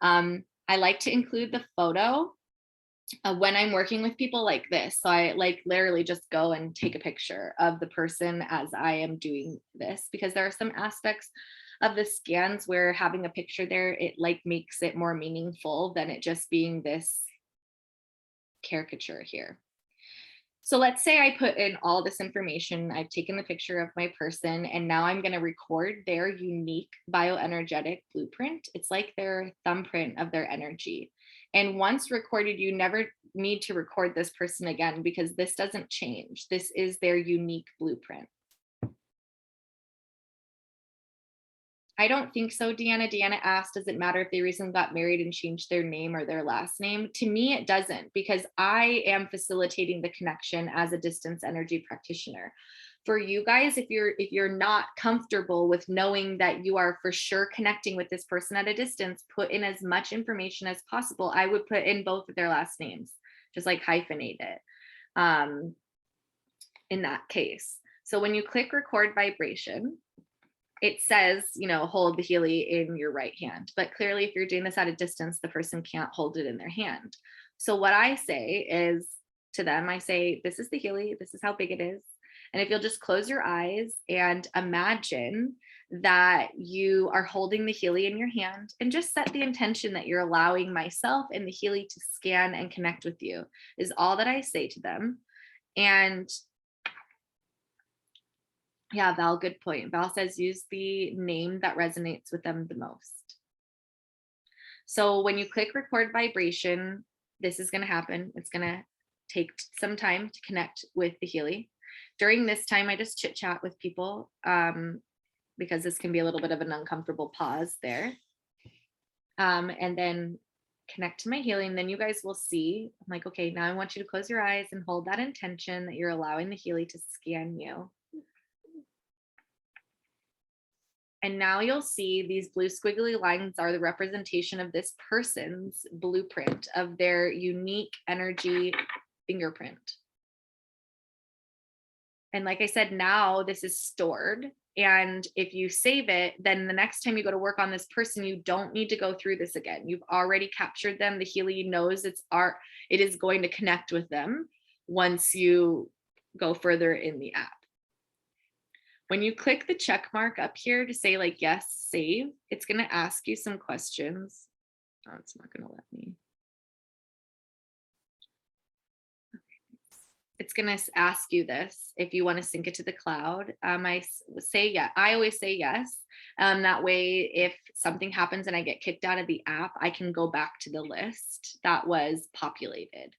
I like to include the photo when I'm working with people like this. So I like literally just go and take a picture of the person as I am doing this, because there are some aspects of the scans where having a picture there, it like makes it more meaningful than it just being this caricature here. So let's say I put in all this information, I've taken the picture of my person, and now I'm going to record their unique bioenergetic blueprint. It's like their thumbprint of their energy. And once recorded, you never need to record this person again, because this doesn't change. This is their unique blueprint. I don't think so, Deanna. Deanna asked, does it matter if they recently got married and changed their name or their last name? To me, it doesn't, because I am facilitating the connection as a distance energy practitioner. For you guys, if you're not comfortable with knowing that you are for sure connecting with this person at a distance, put in as much information as possible. I would put in both of their last names, just like hyphenate it in that case. So when you click record vibration, it says, you know, hold the Healy in your right hand, but clearly if you're doing this at a distance, the person can't hold it in their hand. So what I say is to them, I say, this is the Healy, this is how big it is. And if you'll just close your eyes and imagine that you are holding the Healy in your hand, and just set the intention that you're allowing myself and the Healy to scan and connect with you, is all that I say to them. And yeah, Val, good point. Val says use the name that resonates with them the most. So when you click record vibration, this is going to happen. It's going to take some time to connect with the Healy. During this time, I just chit chat with people because this can be a little bit of an uncomfortable pause there. And then connect to my Healy, and then you guys will see, I'm like, okay, now I want you to close your eyes and hold that intention that you're allowing the Healy to scan you. And now you'll see these blue squiggly lines are the representation of this person's blueprint of their unique energy fingerprint. And like I said, now this is stored. And if you save it, then the next time you go to work on this person, you don't need to go through this again. You've already captured them. The Healy knows it is going to connect with them once you go further in the app. When you click the check mark up here to say like, yes, save, it's going to ask you some questions. Oh, it's not going to let me. It's going to ask you this, if you want to sync it to the cloud. I say, yeah, I always say yes. That way, if something happens and I get kicked out of the app, I can go back to the list that was populated.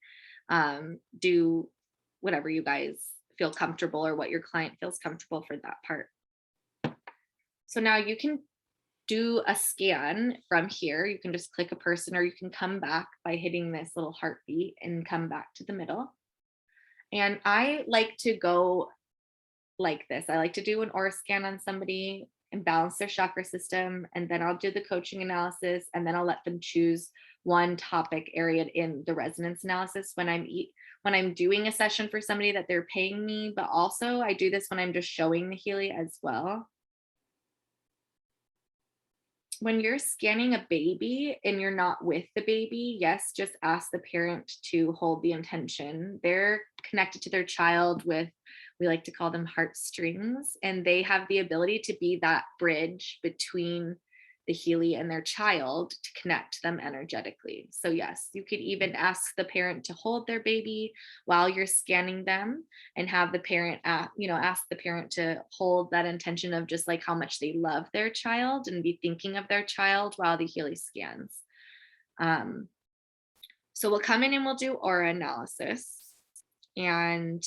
Do whatever you guys feel comfortable, or what your client feels comfortable for that part. So now you can do a scan from here. You can just click a person, or you can come back by hitting this little heartbeat and come back to the middle. And I like to go like this. I like to do an aura scan on somebody and balance their chakra system, and then I'll do the coaching analysis, and then I'll let them choose one topic area in the resonance analysis when I'm doing a session for somebody that they're paying me. But also I do this when I'm just showing the Healy as well. When you're scanning a baby and you're not with the baby, yes, just ask the parent to hold the intention. They're connected to their child with, we like to call them heartstrings, and they have the ability to be that bridge between the Healy and their child to connect them energetically. So yes, you could even ask the parent to hold their baby while you're scanning them, and have the parent, ask the parent to hold that intention of just like how much they love their child, and be thinking of their child while the Healy scans. So we'll come in and we'll do aura analysis, and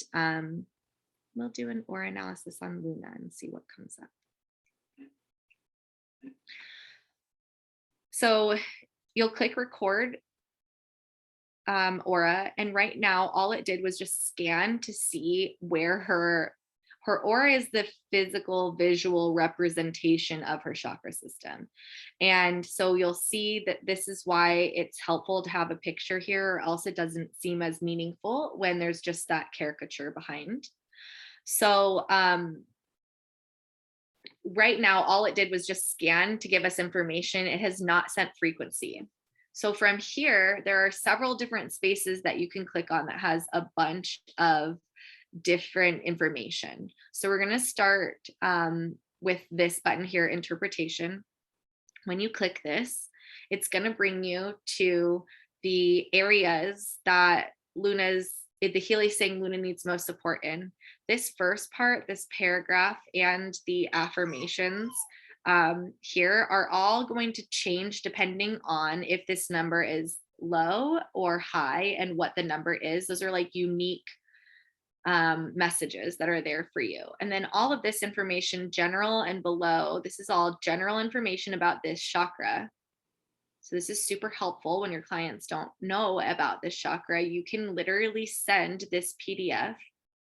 we'll do an aura analysis on Luna and see what comes up. So you'll click record aura, and right now all it did was just scan to see where her aura is, the physical visual representation of her chakra system. And so you'll see that this is why it's helpful to have a picture here, or else it doesn't seem as meaningful when there's just that caricature behind. So right now, all it did was just scan to give us information. It has not sent frequency. So from here, there are several different spaces that you can click on that has a bunch of different information. So we're going to start with this button here, interpretation. When you click this, it's going to bring you to the areas that the Healy saying Luna needs most support in. This first part, this paragraph, and the affirmations here are all going to change depending on if this number is low or high and what the number is. Those are like unique messages that are there for you. And then all of this information, general and below, this is all general information about this chakra. So this is super helpful when your clients don't know about this chakra. You can literally send this PDF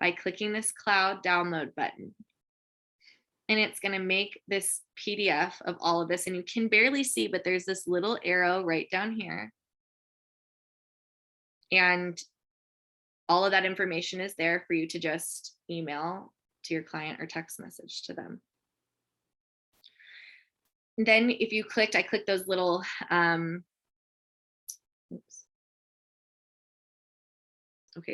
by clicking this cloud download button. And it's going to make this PDF of all of this. And you can barely see, but there's this little arrow right down here. And all of that information is there for you to just email to your client or text message to them. And then if you clicked, I clicked those little, okay,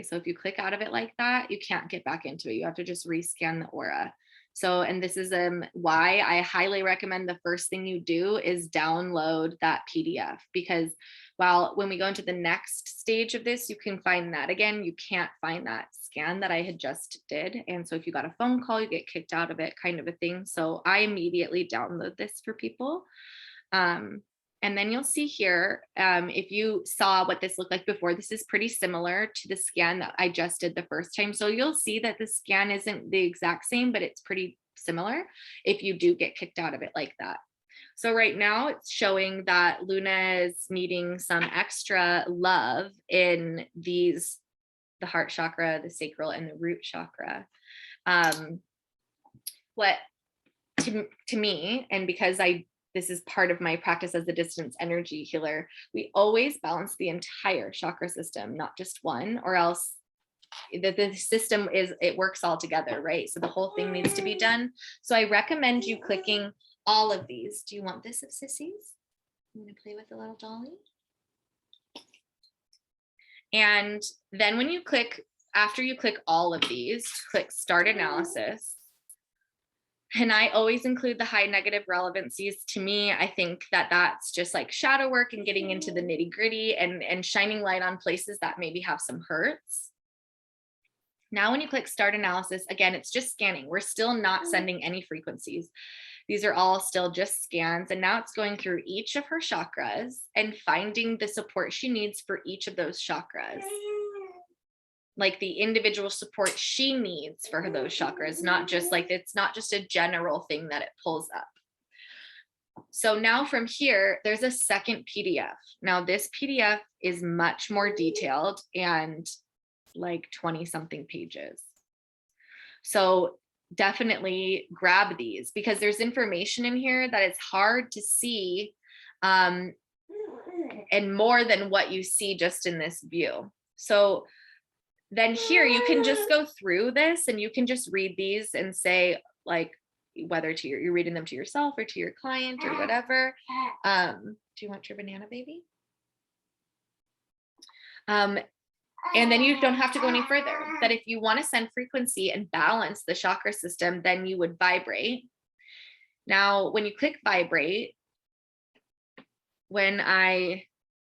so if you click out of it like that, you can't get back into it. You have to just rescan the aura. So, and this is why I highly recommend the first thing you do is download that PDF, because when we go into the next stage of this, you can find that again, you can't find that scan that I had just did. And so if you got a phone call, you get kicked out of it, kind of a thing. So I immediately download this for people. And then you'll see here, if you saw what this looked like before, this is pretty similar to the scan that I just did the first time. So you'll see that the scan isn't the exact same, but it's pretty similar if you do get kicked out of it like that. So right now it's showing that Luna is needing some extra love in the heart chakra, the sacral, and the root chakra. What to me, and because this is part of my practice as a distance energy healer, we always balance the entire chakra system, not just one, or else the system it works all together, right? So the whole thing needs to be done. So I recommend you clicking all of these. Do you want this of Sissy's? I'm going to play with the little dolly. And then when you click, after you click all of these, click start analysis. And I always include the high negative relevancies. To me, I think that that's just like shadow work and getting into the nitty gritty and shining light on places that maybe have some hurts. Now, when you click start analysis, again, it's just scanning. We're still not sending any frequencies. These are all still just scans. And now it's going through each of her chakras and finding the support she needs for each of those chakras. Like the individual support she needs for those chakras, not just like, it's not just a general thing that it pulls up. So now from here, there's a second PDF. Now this PDF is much more detailed and like 20 something pages. So definitely grab these because there's information in here that it's hard to see and more than what you see just in this view. So then here you can just go through this and you can just read these and say like whether you're reading them to yourself or to your client or whatever. Do you want your banana, baby? And then you don't have to go any further. But if you want to send frequency and balance the chakra system, then you would vibrate. Now, when you click vibrate,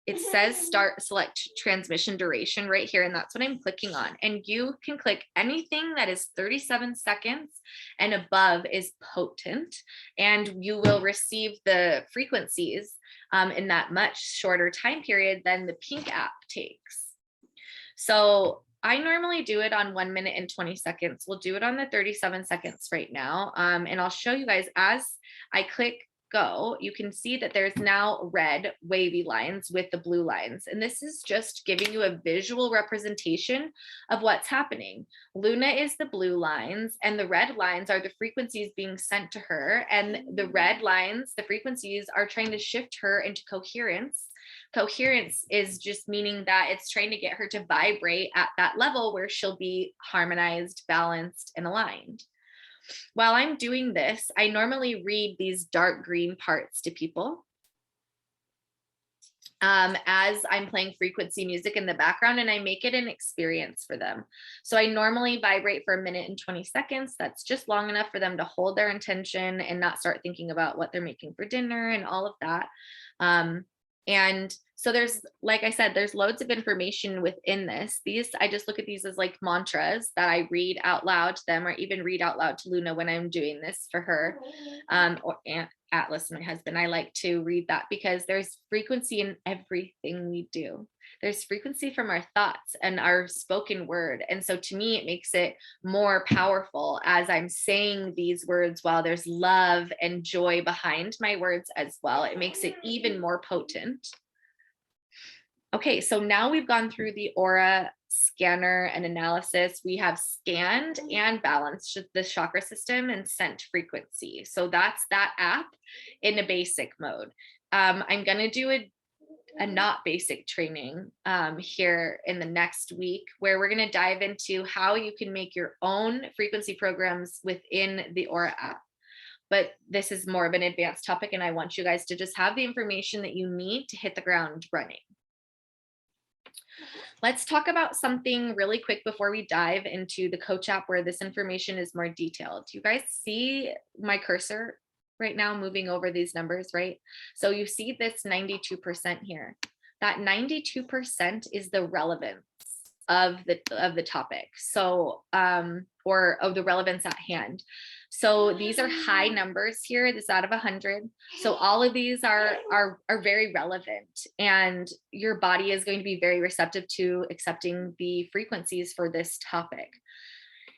it says select transmission duration right here, and that's what I'm clicking on. And you can click anything that is 37 seconds and above is potent, and you will receive the frequencies in that much shorter time period than the pink app takes. So I normally do it on 1 minute and 20 seconds. We'll do it on the 37 seconds right now. And I'll show you guys as I click go, you can see that there's now red wavy lines with the blue lines. And this is just giving you a visual representation of what's happening. Luna is the blue lines and the red lines are the frequencies being sent to her. And the red lines, the frequencies are trying to shift her into coherence. Coherence is just meaning that it's trying to get her to vibrate at that level where she'll be harmonized, balanced, and aligned. While I'm doing this, I normally read these dark green parts to people. as I'm playing frequency music in the background, and I make it an experience for them. So I normally vibrate for 1 minute and 20 seconds. That's just long enough for them to hold their intention and not start thinking about what they're making for dinner and all of that. And so there's, like I said, there's loads of information within this. These, I just look at these as like mantras that I read out loud to them, or even read out loud to Luna when I'm doing this for her, or Atlas, my husband. I like to read that because there's frequency in everything we do. There's frequency from our thoughts and our spoken word. And so to me, it makes it more powerful as I'm saying these words, while there's love and joy behind my words as well. It makes it even more potent. Okay, so now we've gone through the aura scanner and analysis. We have scanned and balanced the chakra system and sent frequency. So that's that app in a basic mode. I'm going to do a not basic training here in the next week, where we're going to dive into how you can make your own frequency programs within the aura app. But this is more of an advanced topic, and I want you guys to just have the information that you need to hit the ground running. Let's talk about something really quick before we dive into the coach app, where this information is more detailed. You guys see my cursor right now moving over these numbers, right? So you see this 92% here. That 92% is the relevance of the topic. So or of the relevance at hand. So these are high numbers here. This is out of 100. So all of these are very relevant, and your body is going to be very receptive to accepting the frequencies for this topic.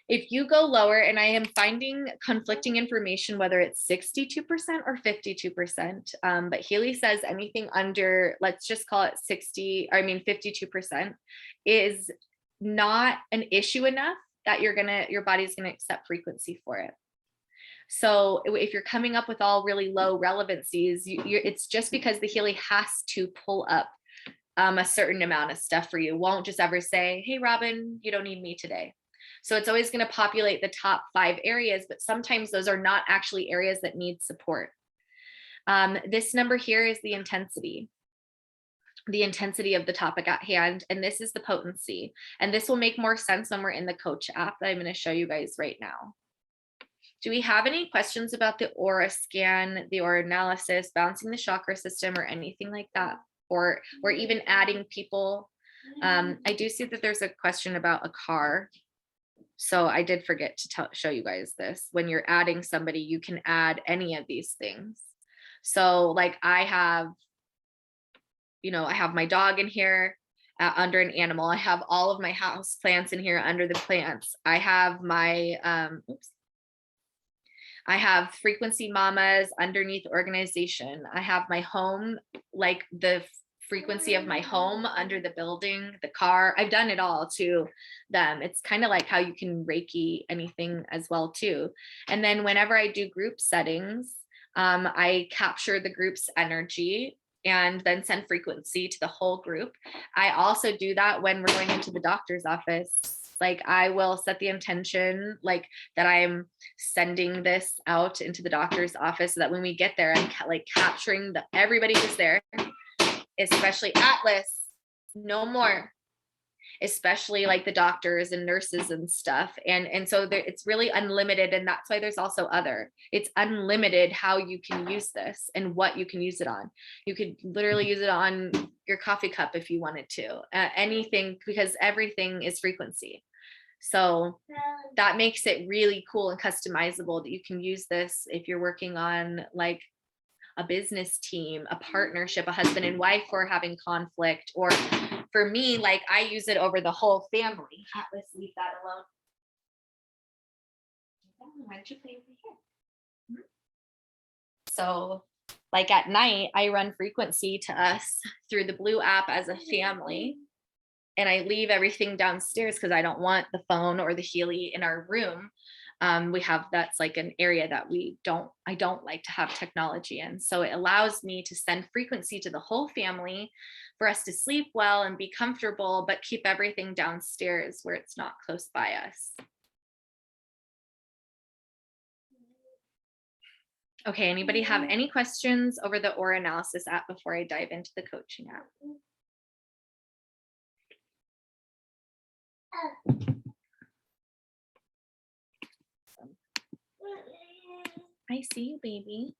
If you go lower, and I am finding conflicting information, whether it's 62% or 52%, but Healy says anything under, let's just call it 52% is not an issue enough that your body's gonna accept frequency for it. So if you're coming up with all really low relevancies, it's just because the Healy has to pull up a certain amount of stuff for you. It won't just ever say, hey, Robin, you don't need me today. So it's always going to populate the top 5 areas, but sometimes those are not actually areas that need support. This number here is the intensity of the topic at hand, and this is the potency. And this will make more sense when we're in the coach app that I'm going to show you guys right now. Do we have any questions about the aura scan, the aura analysis, balancing the chakra system, or anything like that? Or even adding people? I do see that there's a question about a car. So I did forget to show you guys this. When you're adding somebody, you can add any of these things. So like I have my dog in here under an animal. I have all of my house plants in here under the plants. I have my, I have frequency mamas underneath organization. I have my home, like the frequency of my home under the building, the car. I've done it all to them. It's kind of like how you can Reiki anything as well too. And then whenever I do group settings, I capture the group's energy and then send frequency to the whole group. I also do that when we're going into the doctor's office. Like I will set the intention like that I'm sending this out into the doctor's office so that when we get there, I'm like capturing everybody who's there, especially Atlas, no more, especially like the doctors and nurses and stuff. And so it's really unlimited. And that's why there's also it's unlimited how you can use this and what you can use it on. You could literally use it on your coffee cup if you wanted to, anything, because everything is frequency. So that makes it really cool and customizable that you can use this if you're working on like a business team, a partnership, a husband and wife who are having conflict, or for me, like I use it over the whole family. Let's leave that alone. Why don't you play over here? So like at night, I run frequency to us through the Blue app as a family. And I leave everything downstairs because I don't want the phone or the Healy in our room. That's like an area that I don't like to have technology in. So it allows me to send frequency to the whole family for us to sleep well and be comfortable, but keep everything downstairs where it's not close by us. Okay, anybody have any questions over the aura analysis app before I dive into the coaching app? I see you, baby.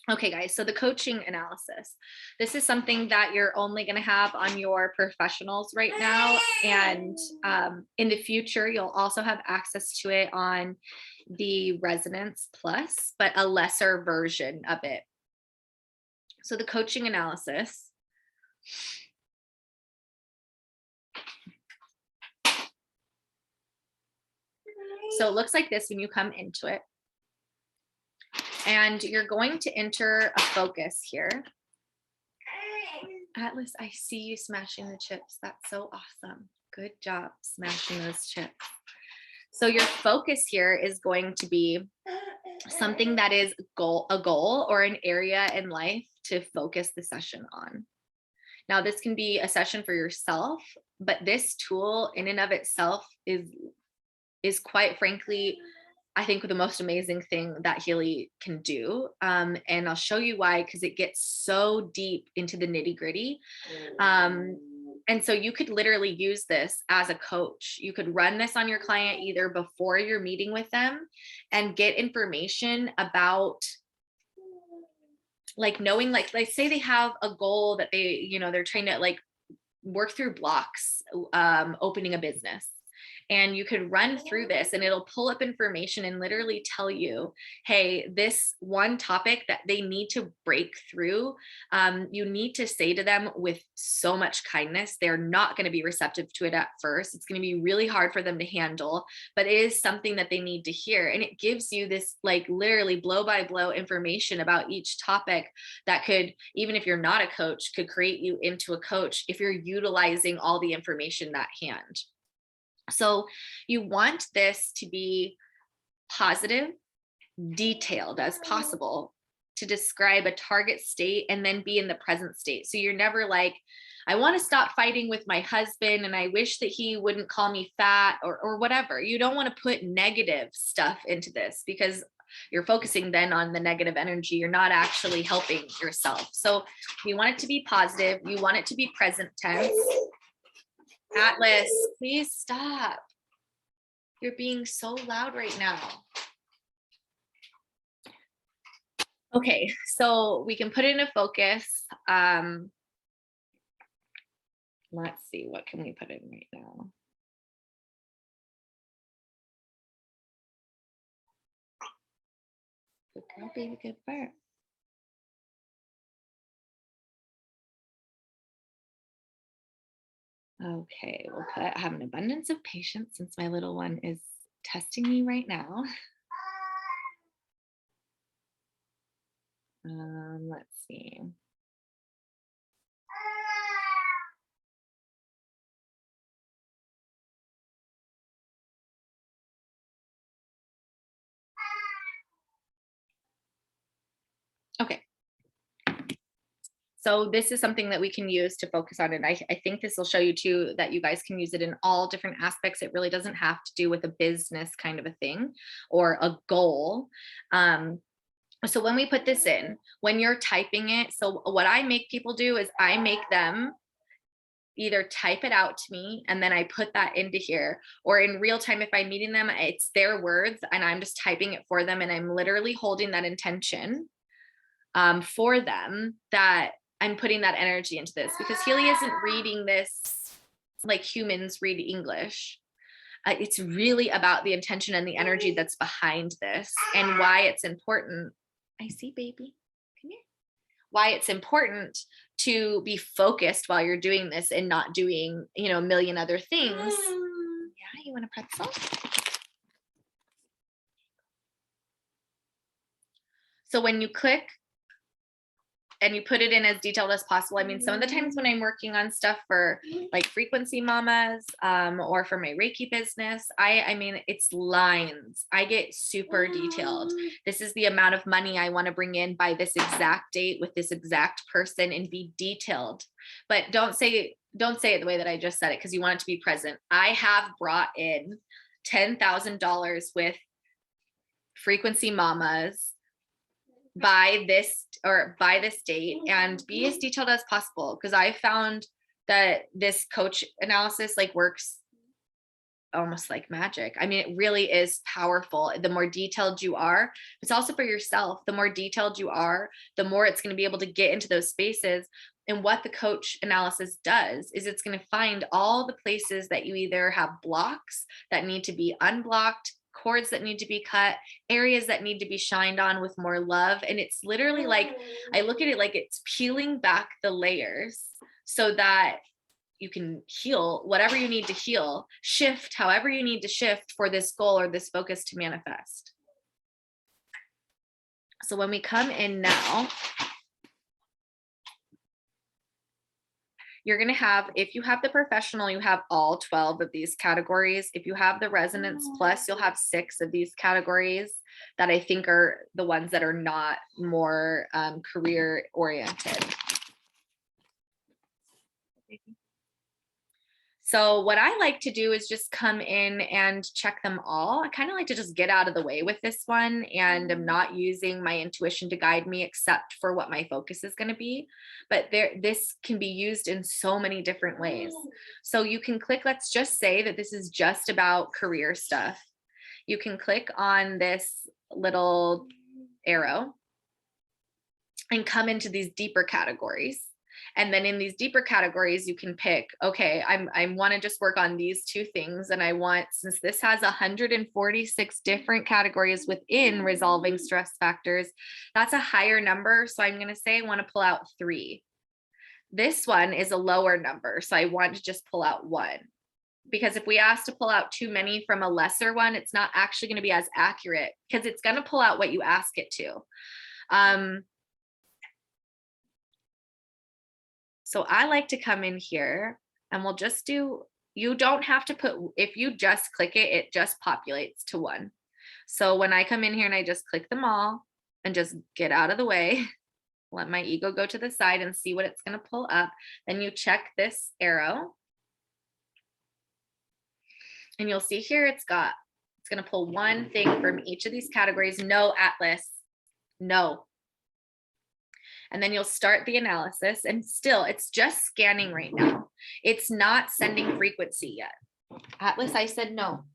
Okay, guys, so the coaching analysis. This is something that you're only going to have on your professionals right now. And in the future, you'll also have access to it on the Resonance Plus, but a lesser version of it. So the coaching analysis. So it looks like this when you come into it. And you're going to enter a focus here. Atlas, I see you smashing the chips. That's so awesome. Good job smashing those chips. So your focus here is going to be something that is a goal or an area in life to focus the session on. Now, this can be a session for yourself, but this tool in and of itself is quite frankly, I think, the most amazing thing that Healy can do. And I'll show you why, because it gets so deep into the nitty gritty. And so you could literally use this as a coach. You could run this on your client either before you're meeting with them and get information about, like, knowing, like say they have a goal that they're trying to like work through blocks, opening a business. And you could run through this and it'll pull up information and literally tell you, hey, this one topic that they need to break through, you need to say to them with so much kindness. They're not going to be receptive to it at first. It's going to be really hard for them to handle, but it is something that they need to hear. And it gives you this like literally blow by blow information about each topic that could, even if you're not a coach, could create you into a coach if you're utilizing all the information at hand. So you want this to be positive, detailed as possible to describe a target state and then be in the present state. So you're never like, I want to stop fighting with my husband and I wish that he wouldn't call me fat or whatever. You don't want to put negative stuff into this because you're focusing then on the negative energy. You're not actually helping yourself. So you want it to be positive. You want it to be present tense. Atlas, please stop. You're being so loud right now. Okay, so we can put it in a focus. Let's see, what can we put in right now? Good girl, baby, good bird. Okay, we'll put have an abundance of patience since my little one is testing me right now. Let's see. Okay. So this is something that we can use to focus on. And I think this will show you too, that you guys can use it in all different aspects. It really doesn't have to do with a business kind of a thing or a goal. So when we put this in, when you're typing it, so what I make people do is I make them either type it out to me and then I put that into here, or in real time, if I'm meeting them, it's their words and I'm just typing it for them. And I'm literally holding that intention for them, that I'm putting that energy into this, because Healy isn't reading this like humans read English. It's really about the intention and the energy that's behind this and why it's important. I see, baby. Come here. Why it's important to be focused while you're doing this and not doing, a million other things. Yeah, you want a pretzel? So when you click and you put it in as detailed as possible. I mean, some of the times when I'm working on stuff for like frequency mamas or for my Reiki business, I mean, it's lines. I get super detailed. This is the amount of money I want to bring in by this exact date with this exact person, and be detailed. But don't say it the way that I just said it, because you want it to be present. I have brought in $10,000 with frequency mamas by this date, and be as detailed as possible, because I found that this coach analysis like works almost like magic. I mean, it really is powerful. The more detailed you are, it's also for yourself. The more detailed you are, the more it's going to be able to get into those spaces. And what the coach analysis does is it's going to find all the places that you either have blocks that need to be unblocked, cords that need to be cut, areas that need to be shined on with more love. And it's literally like, I look at it like it's peeling back the layers so that you can heal whatever you need to heal, shift however you need to shift for this goal or this focus to manifest. So when we come in now, you're going to have, if you have the professional, you have all 12 of these categories. If you have the resonance plus, you'll have 6 of these categories that I think are the ones that are not more career oriented. So what I like to do is just come in and check them all. I kind of like to just get out of the way with this one, and I'm not using my intuition to guide me except for what my focus is going to be. But this can be used in so many different ways. So you can click, let's just say that this is just about career stuff. You can click on this little arrow and come into these deeper categories. And then in these deeper categories, you can pick, okay, I want to just work on these 2 things. And I want, since this has 146 different categories within resolving stress factors, that's a higher number. So I'm going to say I want to pull out 3. This one is a lower number. So I want to just pull out 1. Because if we ask to pull out too many from a lesser one, it's not actually going to be as accurate, because it's going to pull out what you ask it to. So I like to come in here and we'll just do, you don't have to put, if you just click it, it just populates to 1. So when I come in here and I just click them all and just get out of the way, let my ego go to the side and see what it's going to pull up. Then you check this arrow and you'll see here it's going to pull 1 thing from each of these categories. No, Atlas, no. And then you'll start the analysis, and still it's just scanning right now. It's not sending frequency yet. Atlas, I said no.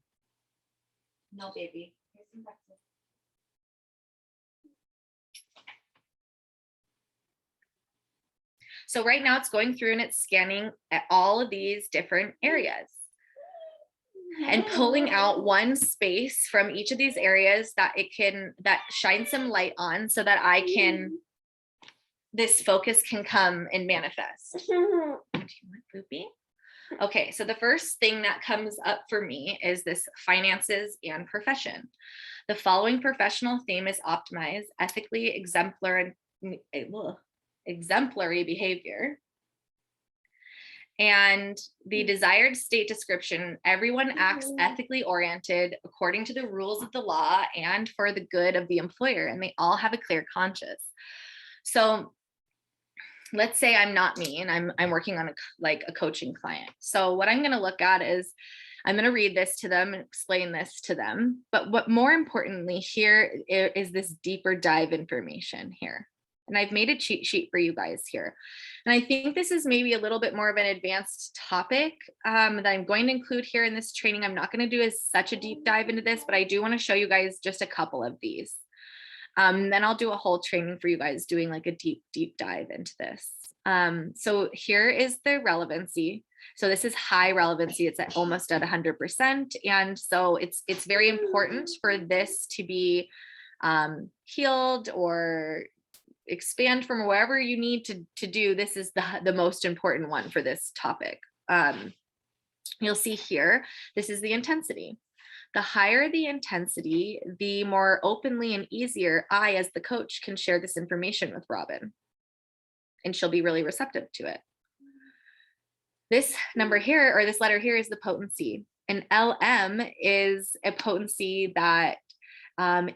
No, baby. So right now it's going through and it's scanning at all of these different areas and pulling out 1 space from each of these areas that that shines some light on, so that this focus can come and manifest. Do you want Boopy? Okay, so the first thing that comes up for me is this finances and profession. The following professional theme is optimize ethically exemplary behavior. And the desired state description, everyone acts ethically oriented according to the rules of the law and for the good of the employer, and they all have a clear conscience. So let's say I'm not me and I'm working on a coaching client. So what I'm going to look at is I'm going to read this to them and explain this to them. But what more importantly here is this deeper dive information here. And I've made a cheat sheet for you guys here. And I think this is maybe a little bit more of an advanced topic that I'm going to include here in this training. I'm not going to do such a deep dive into this, but I do want to show you guys just a couple of these. Then I'll do a whole training for you guys doing like a deep dive into this. So here is the relevancy. So this is high relevancy. It's almost at 100%. And so it's very important for this to be healed or expand from wherever you need to do. This is the most important one for this topic. You'll see here, this is the intensity. The higher the intensity, the more openly and easier I, as the coach, can share this information with Robin. And she'll be really receptive to it. This number here, or this letter here, is the potency. And LM is a potency that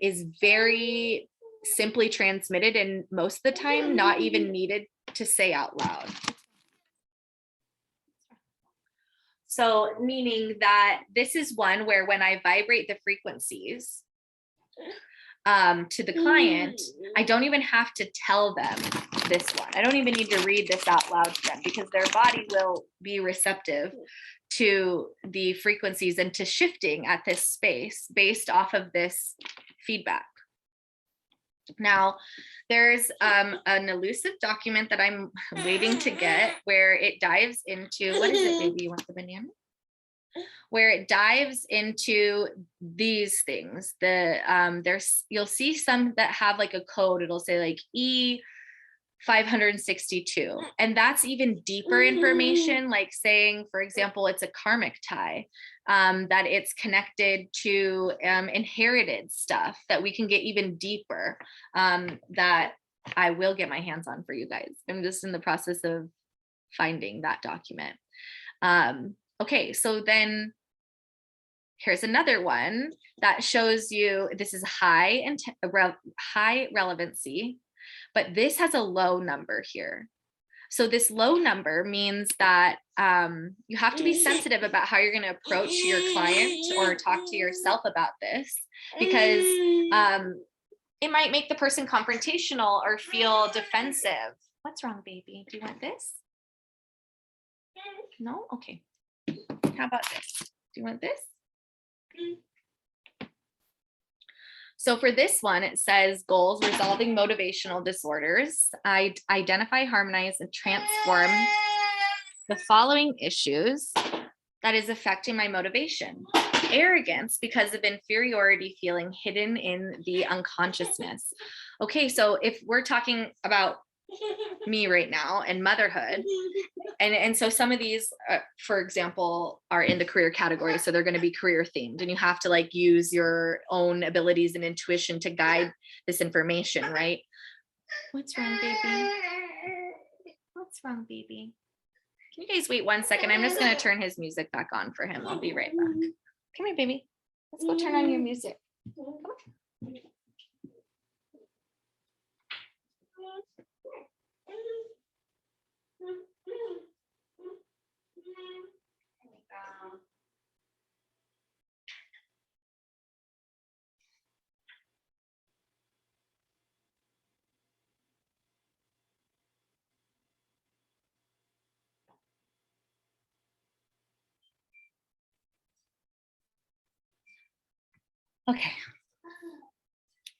is very simply transmitted, and most of the time not even needed to say out loud. So meaning that this is one where when I vibrate the frequencies, to the client, I don't even have to tell them this one. I don't even need to read this out loud to them because their body will be receptive to the frequencies and to shifting at this space based off of this feedback. Now, there's an elusive document that I'm waiting to get where it dives into, what is it, baby? You want the banana? Where it dives into these things. You'll see some that have like a code. It'll say like E562, and that's even deeper information, like saying, for example, it's a karmic tie, that it's connected to inherited stuff that we can get even deeper, that I will get my hands on for you guys. I'm just in the process of finding that document. Okay, so then here's another one that shows you this is high relevancy, but this has a low number here. So this low number means that you have to be sensitive about how you're going to approach your client or talk to yourself about this, because it might make the person confrontational or feel defensive. What's wrong, baby? Do you want this? No? Okay. How about this? Do you want this? So for this one, it says goals, resolving motivational disorders. I identify, harmonize, and transform the following issues that is affecting my motivation. Arrogance because of inferiority feeling hidden in the unconsciousness. Okay, so if we're talking about me right now and motherhood, and so some of these, for example, are in the career category, so they're going to be career themed, and you have to like use your own abilities and intuition to guide this information, right? What's wrong, baby? What's wrong, baby? Can you guys wait 1 second? I'm just going to turn his music back on for him. I'll be right back. Come here, baby. Let's go turn on your music. Come on. Okay.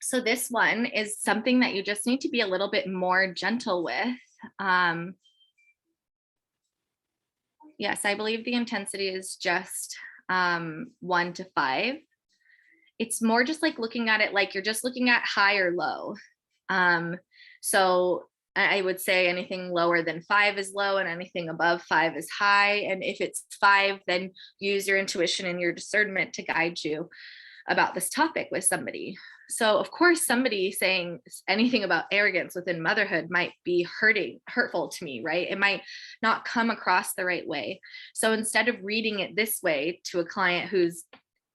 So this one is something that you just need to be a little bit more gentle with. Yes, I believe the intensity is just 1 to 5. It's more just like looking at it like you're just looking at high or low. So I would say anything lower than 5 is low and anything above 5 is high. And if it's 5, then use your intuition and your discernment to guide you about this topic with somebody. So of course, somebody saying anything about arrogance within motherhood might be hurtful to me, right? It might not come across the right way. So instead of reading it this way to a client who's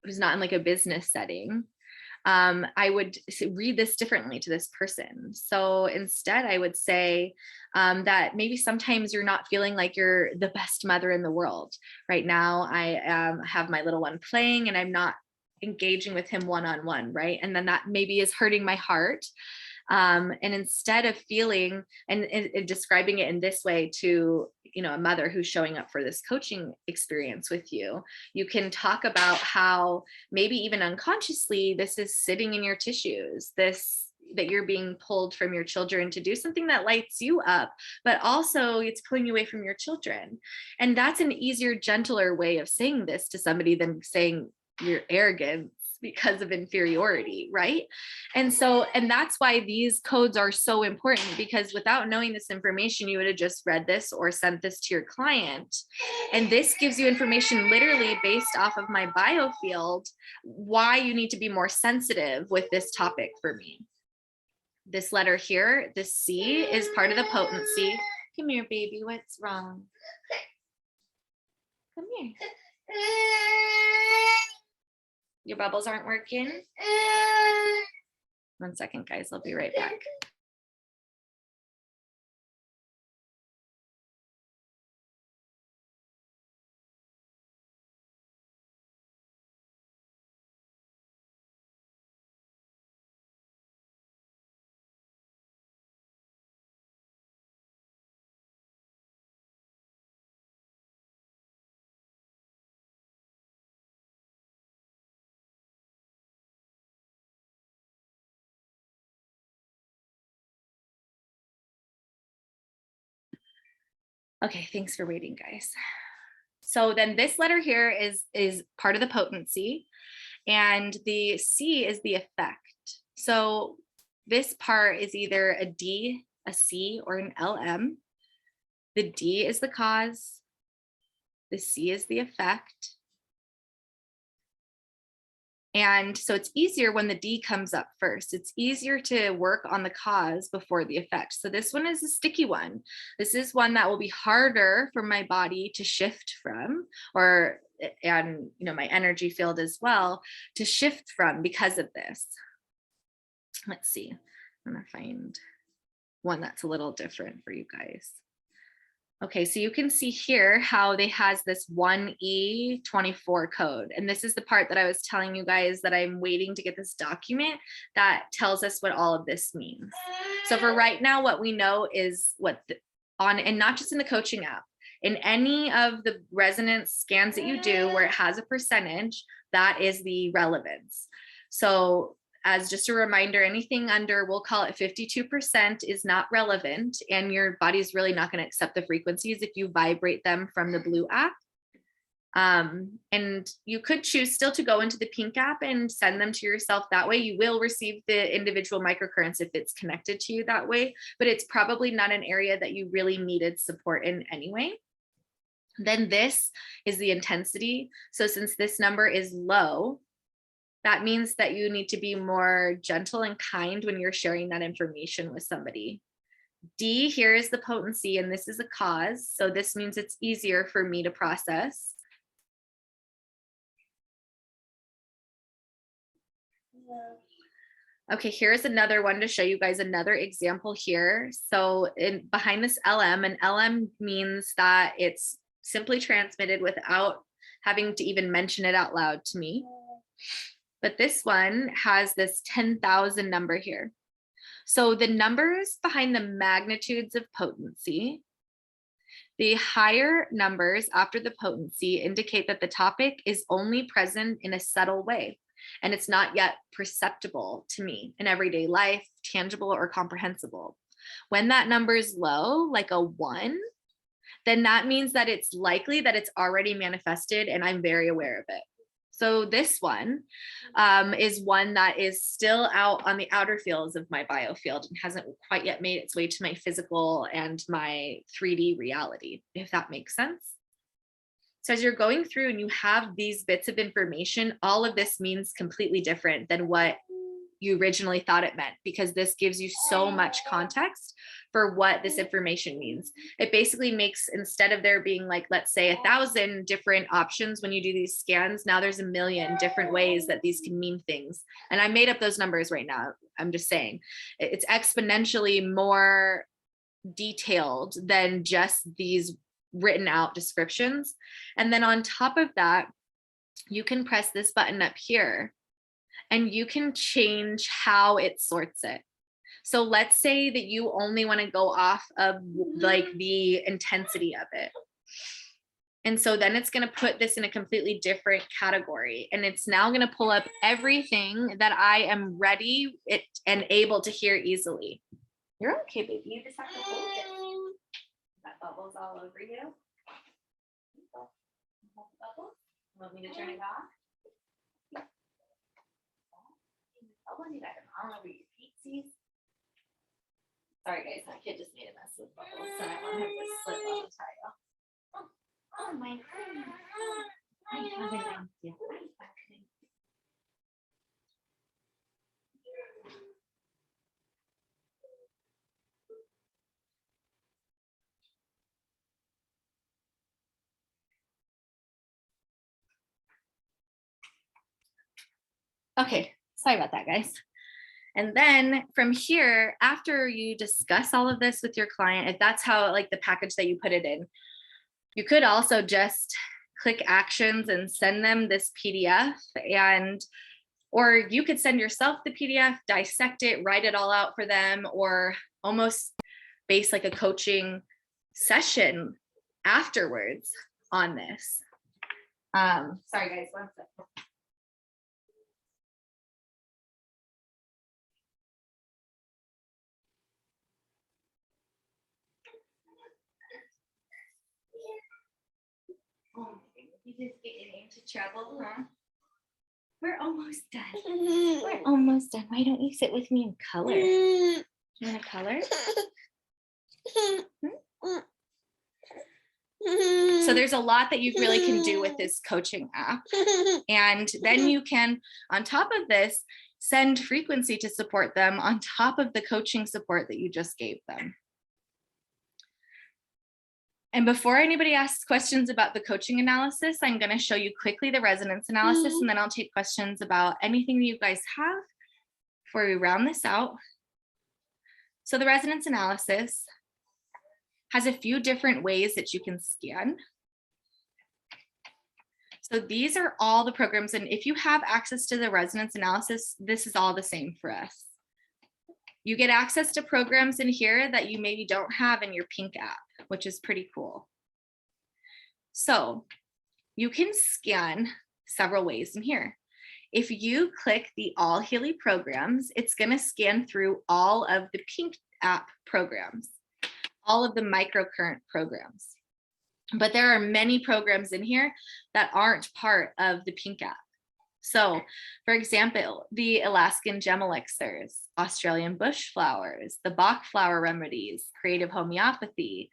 not in like a business setting, I would read this differently to this person. So instead, I would say that maybe sometimes you're not feeling like you're the best mother in the world. Right now, I have my little one playing and I'm not engaging with him one-on-one, right? And then that maybe is hurting my heart. And instead of feeling and describing it in this way to, a mother who's showing up for this coaching experience with you, you can talk about how maybe even unconsciously, this is sitting in your tissues, that you're being pulled from your children to do something that lights you up, but also it's pulling you away from your children. And that's an easier, gentler way of saying this to somebody than saying you're arrogant because of inferiority, right? And that's why these codes are so important, because without knowing this information, you would have just read this or sent this to your client. And this gives you information literally based off of my biofield, why you need to be more sensitive with this topic for me. This letter here, this C, is part of the potency. Come here, baby, what's wrong? Come here. Your bubbles aren't working? 1 second, guys. I'll be right back. Okay, thanks for waiting, guys. So then this letter here is part of the potency, and the C is the effect. So this part is either a D, a C, or an LM. The D is the cause, the C is the effect. And so it's easier when the D comes up first. It's easier to work on the cause before the effect. So this one is a sticky one. This is one that will be harder for my body to shift from, and my energy field as well to shift from because of this. Let's see, I'm gonna find one that's a little different for you guys. Okay, so you can see here how they has this 1E24 code. And this is the part that I was telling you guys that I'm waiting to get this document that tells us what all of this means. So for right now, what we know is and not just in the coaching app, in any of the resonance scans that you do where it has a percentage, that is the relevance. So as just a reminder, anything under, we'll call it 52%, is not relevant, and your body's really not going to accept the frequencies if you vibrate them from the blue app. And you could choose still to go into the pink app and send them to yourself that way. You will receive the individual microcurrents if it's connected to you that way, but it's probably not an area that you really needed support in anyway. Then this is the intensity. So since this number is low, that means that you need to be more gentle and kind when you're sharing that information with somebody. D here is the potency, and this is a cause. So this means it's easier for me to process. Okay, here's another one to show you guys another example here. So behind this LM, an LM means that it's simply transmitted without having to even mention it out loud to me. But this one has this 10,000 number here. So the numbers behind the magnitudes of potency, the higher numbers after the potency indicate that the topic is only present in a subtle way, and it's not yet perceptible to me in everyday life, tangible or comprehensible. When that number is low, like a 1, then that means that it's likely that it's already manifested and I'm very aware of it. So this one is one that is still out on the outer fields of my biofield and hasn't quite yet made its way to my physical and my 3D reality, if that makes sense. So as you're going through and you have these bits of information, all of this means completely different than what you originally thought it meant, because this gives you so much context for what this information means. It basically makes, instead of there being like, let's say 1,000 different options when you do these scans, now there's 1,000,000 different ways that these can mean things. And I made up those numbers right now. I'm just saying it's exponentially more detailed than just these written out descriptions. And then on top of that, you can press this button up here and you can change how it sorts it. So let's say that you only want to go off of like the intensity of it. And so then it's going to put this in a completely different category. And it's now going to pull up everything that I am ready and able to hear easily. You're okay, baby. You just have to hold it. That bubble's all over you. Bubble. Want me to turn it off? Bubble, you got them all over your feetsies. Sorry guys, my kid just made a mess with bubbles, so I want him to slip on the tile. Oh my goodness. I have an idea. Okay, sorry about that, guys. And then from here, after you discuss all of this with your client, if that's how like the package that you put it in, you could also just click actions and send them this PDF, or you could send yourself the PDF, dissect it, write it all out for them, or almost base like a coaching session afterwards on this. Sorry guys, one second. just getting into trouble, huh? We're almost done. We're almost done. Why don't you sit with me and color? You want to color? So there's a lot that you really can do with this coaching app. And then you can, on top of this, send frequency to support them on top of the coaching support that you just gave them. And before anybody asks questions about the coaching analysis, I'm going to show you quickly the resonance analysis, and then I'll take questions about anything that you guys have before we round this out. So the resonance analysis has a few different ways that you can scan. So these are all the programs, and if you have access to the resonance analysis, this is all the same for us. You get access to programs in here that you maybe don't have in your pink app, which is pretty cool. So you can scan several ways in here. If you click the All Healy programs, it's going to scan through all of the pink app programs, all of the microcurrent programs. But there are many programs in here that aren't part of the pink app. So, for example, the Alaskan gem elixirs, Australian bush flowers, the Bach flower remedies, creative homeopathy,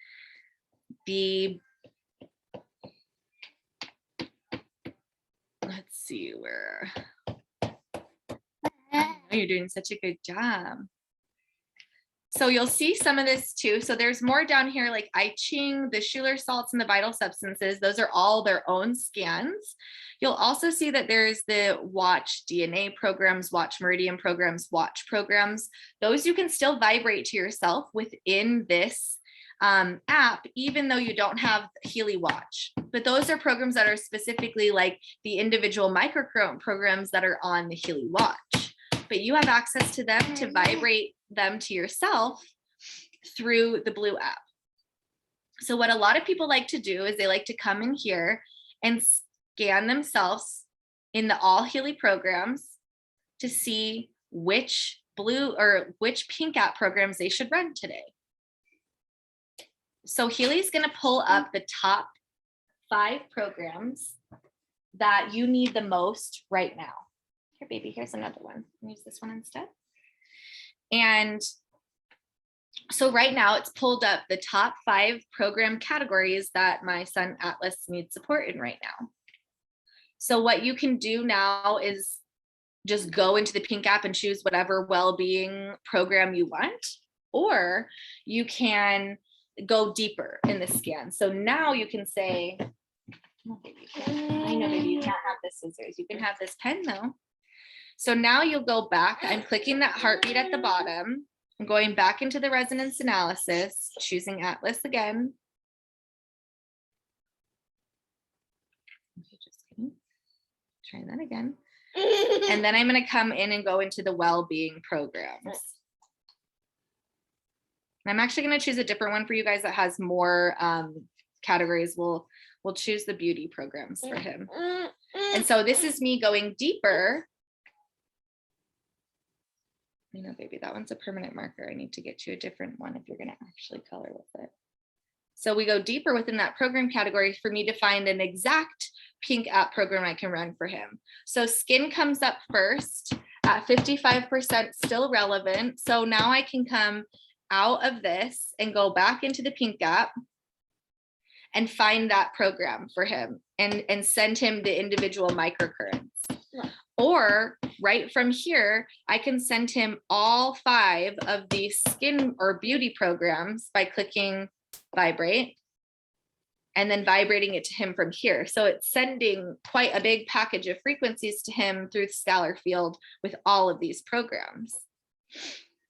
let's see where, I know you're doing such a good job. So you'll see some of this too. So there's more down here like I Ching, the Schuler salts, and the vital substances. Those are all their own scans. You'll also see that there's the Watch DNA programs, Watch Meridian programs, Watch programs. Those you can still vibrate to yourself within this app, even though you don't have Healy Watch. But those are programs that are specifically like the individual microcurrent programs that are on the Healy Watch. But you have access to them to vibrate them to yourself through the Blue app. So what a lot of people like to do is they like to come in here and scan themselves in the All Healy programs to see which blue or which pink app programs they should run today. So Healy's going to pull up the top 5 programs that you need the most right now. Here, baby, here's another one. Use this one instead. And so right now it's pulled up the top 5 program categories that my son Atlas needs support in right now. So what you can do now is just go into the pink app and choose whatever well-being program you want, or you can go deeper in the scan. So now you can say, oh, baby, I know, baby, you can't have the scissors. You can have this pen though. So now you'll go back. I'm clicking that heartbeat at the bottom. I'm going back into the resonance analysis, choosing Atlas again. Just kidding. Try that again. And then I'm going to come in and go into the well-being programs. I'm actually going to choose a different one for you guys that has more categories. We'll choose the beauty programs for him. And so this is me going deeper. You know, baby, that one's a permanent marker. I need to get you a different one if you're going to actually color with it. So we go deeper within that program category for me to find an exact pink app program I can run for him. So skin comes up first at 55% still relevant. So now I can come out of this and go back into the pink app and find that program for him and send him the individual microcurrents. Yeah. Or right from here, I can send him all 5 of these skin or beauty programs by clicking vibrate and then vibrating it to him from here. So it's sending quite a big package of frequencies to him through the scalar field with all of these programs.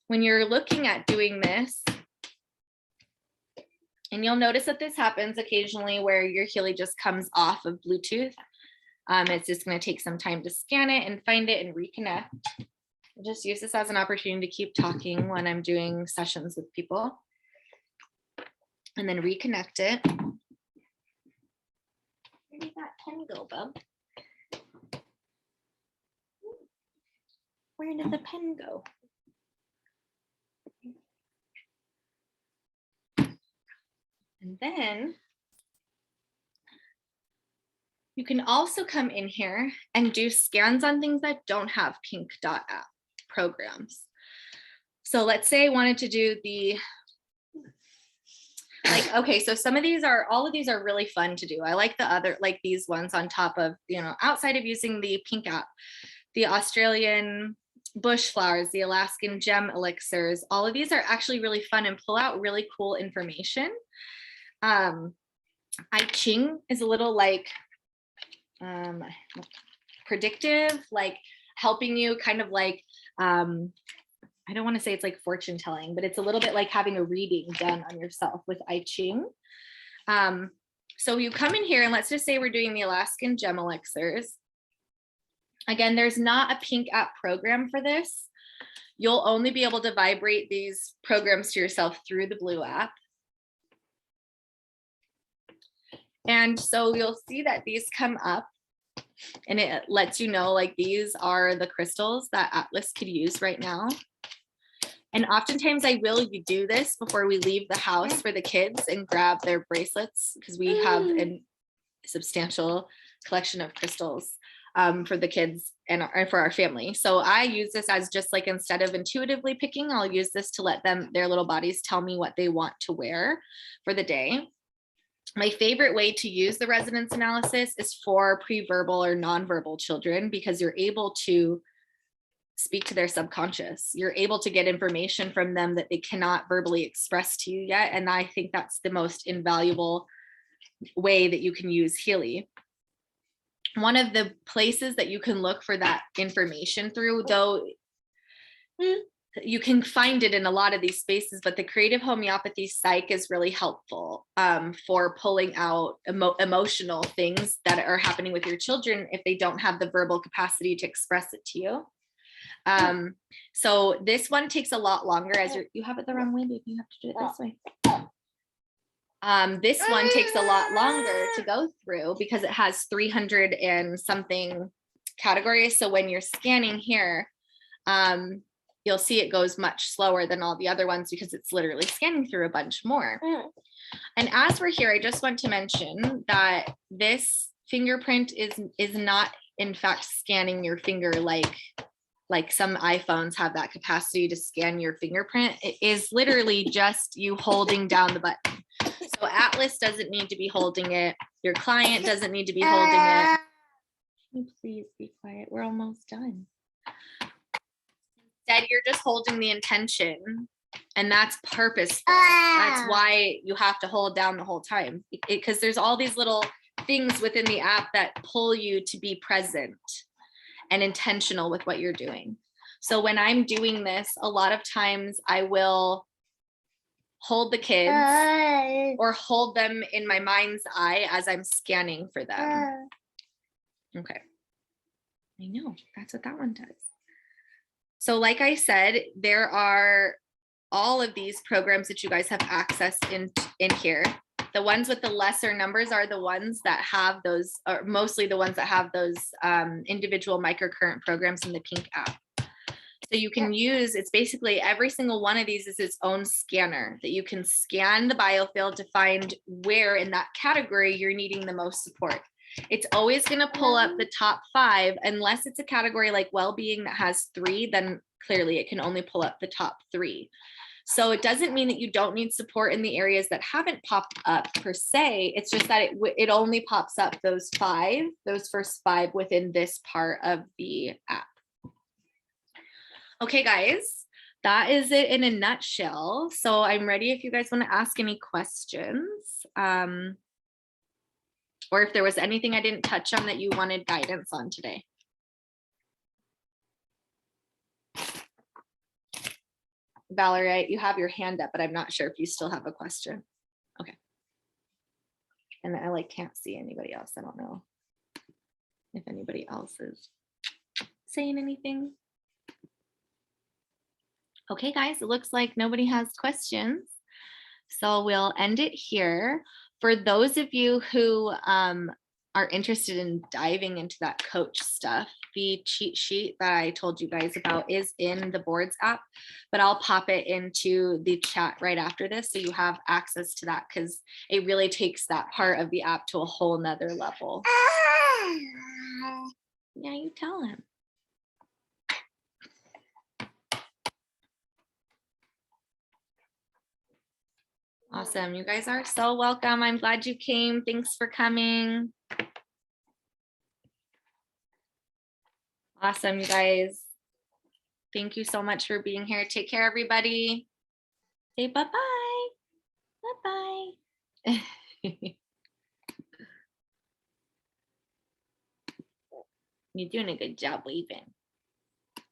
When you're looking at doing this, and you'll notice that this happens occasionally where your Healy just comes off of Bluetooth. It's just going to take some time to scan it and find it and reconnect. I'll just use this as an opportunity to keep talking when I'm doing sessions with people. And then reconnect it. Where did that pen go, bub? Where did the pen go? And then You can also come in here and do scans on things that don't have pink dot app programs. So let's say I wanted to do the, like, okay, so some of these are, all of these are really fun to do. I like the other, like these ones on top of, you know, outside of using the pink app, the Australian bush flowers, the Alaskan gem elixirs, all of these are actually really fun and pull out really cool information. I Ching is a little like predictive, like helping you kind of like, I don't want to say it's like fortune telling, but it's a little bit like having a reading done on yourself with I Ching. So you come in here and let's just say we're doing the Alaskan gem elixirs. Again, there's not a pink app program for this. You'll only be able to vibrate these programs to yourself through the blue app. And so you'll see that these come up and it lets you know, like, these are the crystals that Atlas could use right now. And oftentimes I will do this before we leave the house for the kids and grab their bracelets, because we have a substantial collection of crystals for the kids and for our family. So I use this as just like, instead of intuitively picking, I'll use this to let them, their little bodies tell me what they want to wear for the day. My favorite way to use the resonance analysis is for pre-verbal or non-verbal children, because you're able to speak to their subconscious. You're able to get information from them that they cannot verbally express to you yet. And I think that's the most invaluable way that you can use Healy. One of the places that you can look for that information through, though, you can find it in a lot of these spaces, but the creative homeopathy psych is really helpful for pulling out emotional things that are happening with your children if they don't have the verbal capacity to express it to you. So this one takes a lot longer, as you have it the wrong way, baby. You have to do it this way. This one takes a lot longer to go through because it has 300 and something categories. So when you're scanning here, you'll see it goes much slower than all the other ones because it's literally scanning through a bunch more. And as we're here, I just want to mention that this fingerprint is not in fact scanning your finger like some iPhones have that capacity to scan your fingerprint. It is literally just you holding down the button. So Atlas doesn't need to be holding it. Your client doesn't need to be holding it. Can you please be quiet? We're almost done. Instead, you're just holding the intention, and that's purposeful. That's why you have to hold down the whole time, because there's all these little things within the app that pull you to be present and intentional with what you're doing. So when I'm doing this, a lot of times I will hold the kids or hold them in my mind's eye as I'm scanning for them. Okay. I know, that's what that one does. So like I said, there are all of these programs that you guys have access in here. The ones with the lesser numbers are the ones that have those, or mostly the ones that have those individual microcurrent programs in the pink app. So you can use, it's basically every single one of these is its own scanner that you can scan the biofield to find where in that category you're needing the most support. It's always going to pull up the top 5, unless it's a category like well-being that has 3, then clearly it can only pull up the top 3. So it doesn't mean that you don't need support in the areas that haven't popped up per se. It's just that it only pops up those first 5 within this part of the app. Okay, guys, that is it in a nutshell. So I'm ready if you guys want to ask any questions. Or if there was anything I didn't touch on that you wanted guidance on today. Valerie, you have your hand up, but I'm not sure if you still have a question. Okay. And I can't see anybody else. I don't know if anybody else is saying anything. Okay, guys, it looks like nobody has questions. So we'll end it here. For those of you who are interested in diving into that coach stuff, the cheat sheet that I told you guys about is in the boards app, but I'll pop it into the chat right after this so you have access to that, because it really takes that part of the app to a whole nother level. Yeah, you tell him. Awesome. You guys are so welcome. I'm glad you came. Thanks for coming. Awesome, you guys. Thank you so much for being here. Take care, everybody. Say bye-bye. Bye-bye. You're doing a good job waving.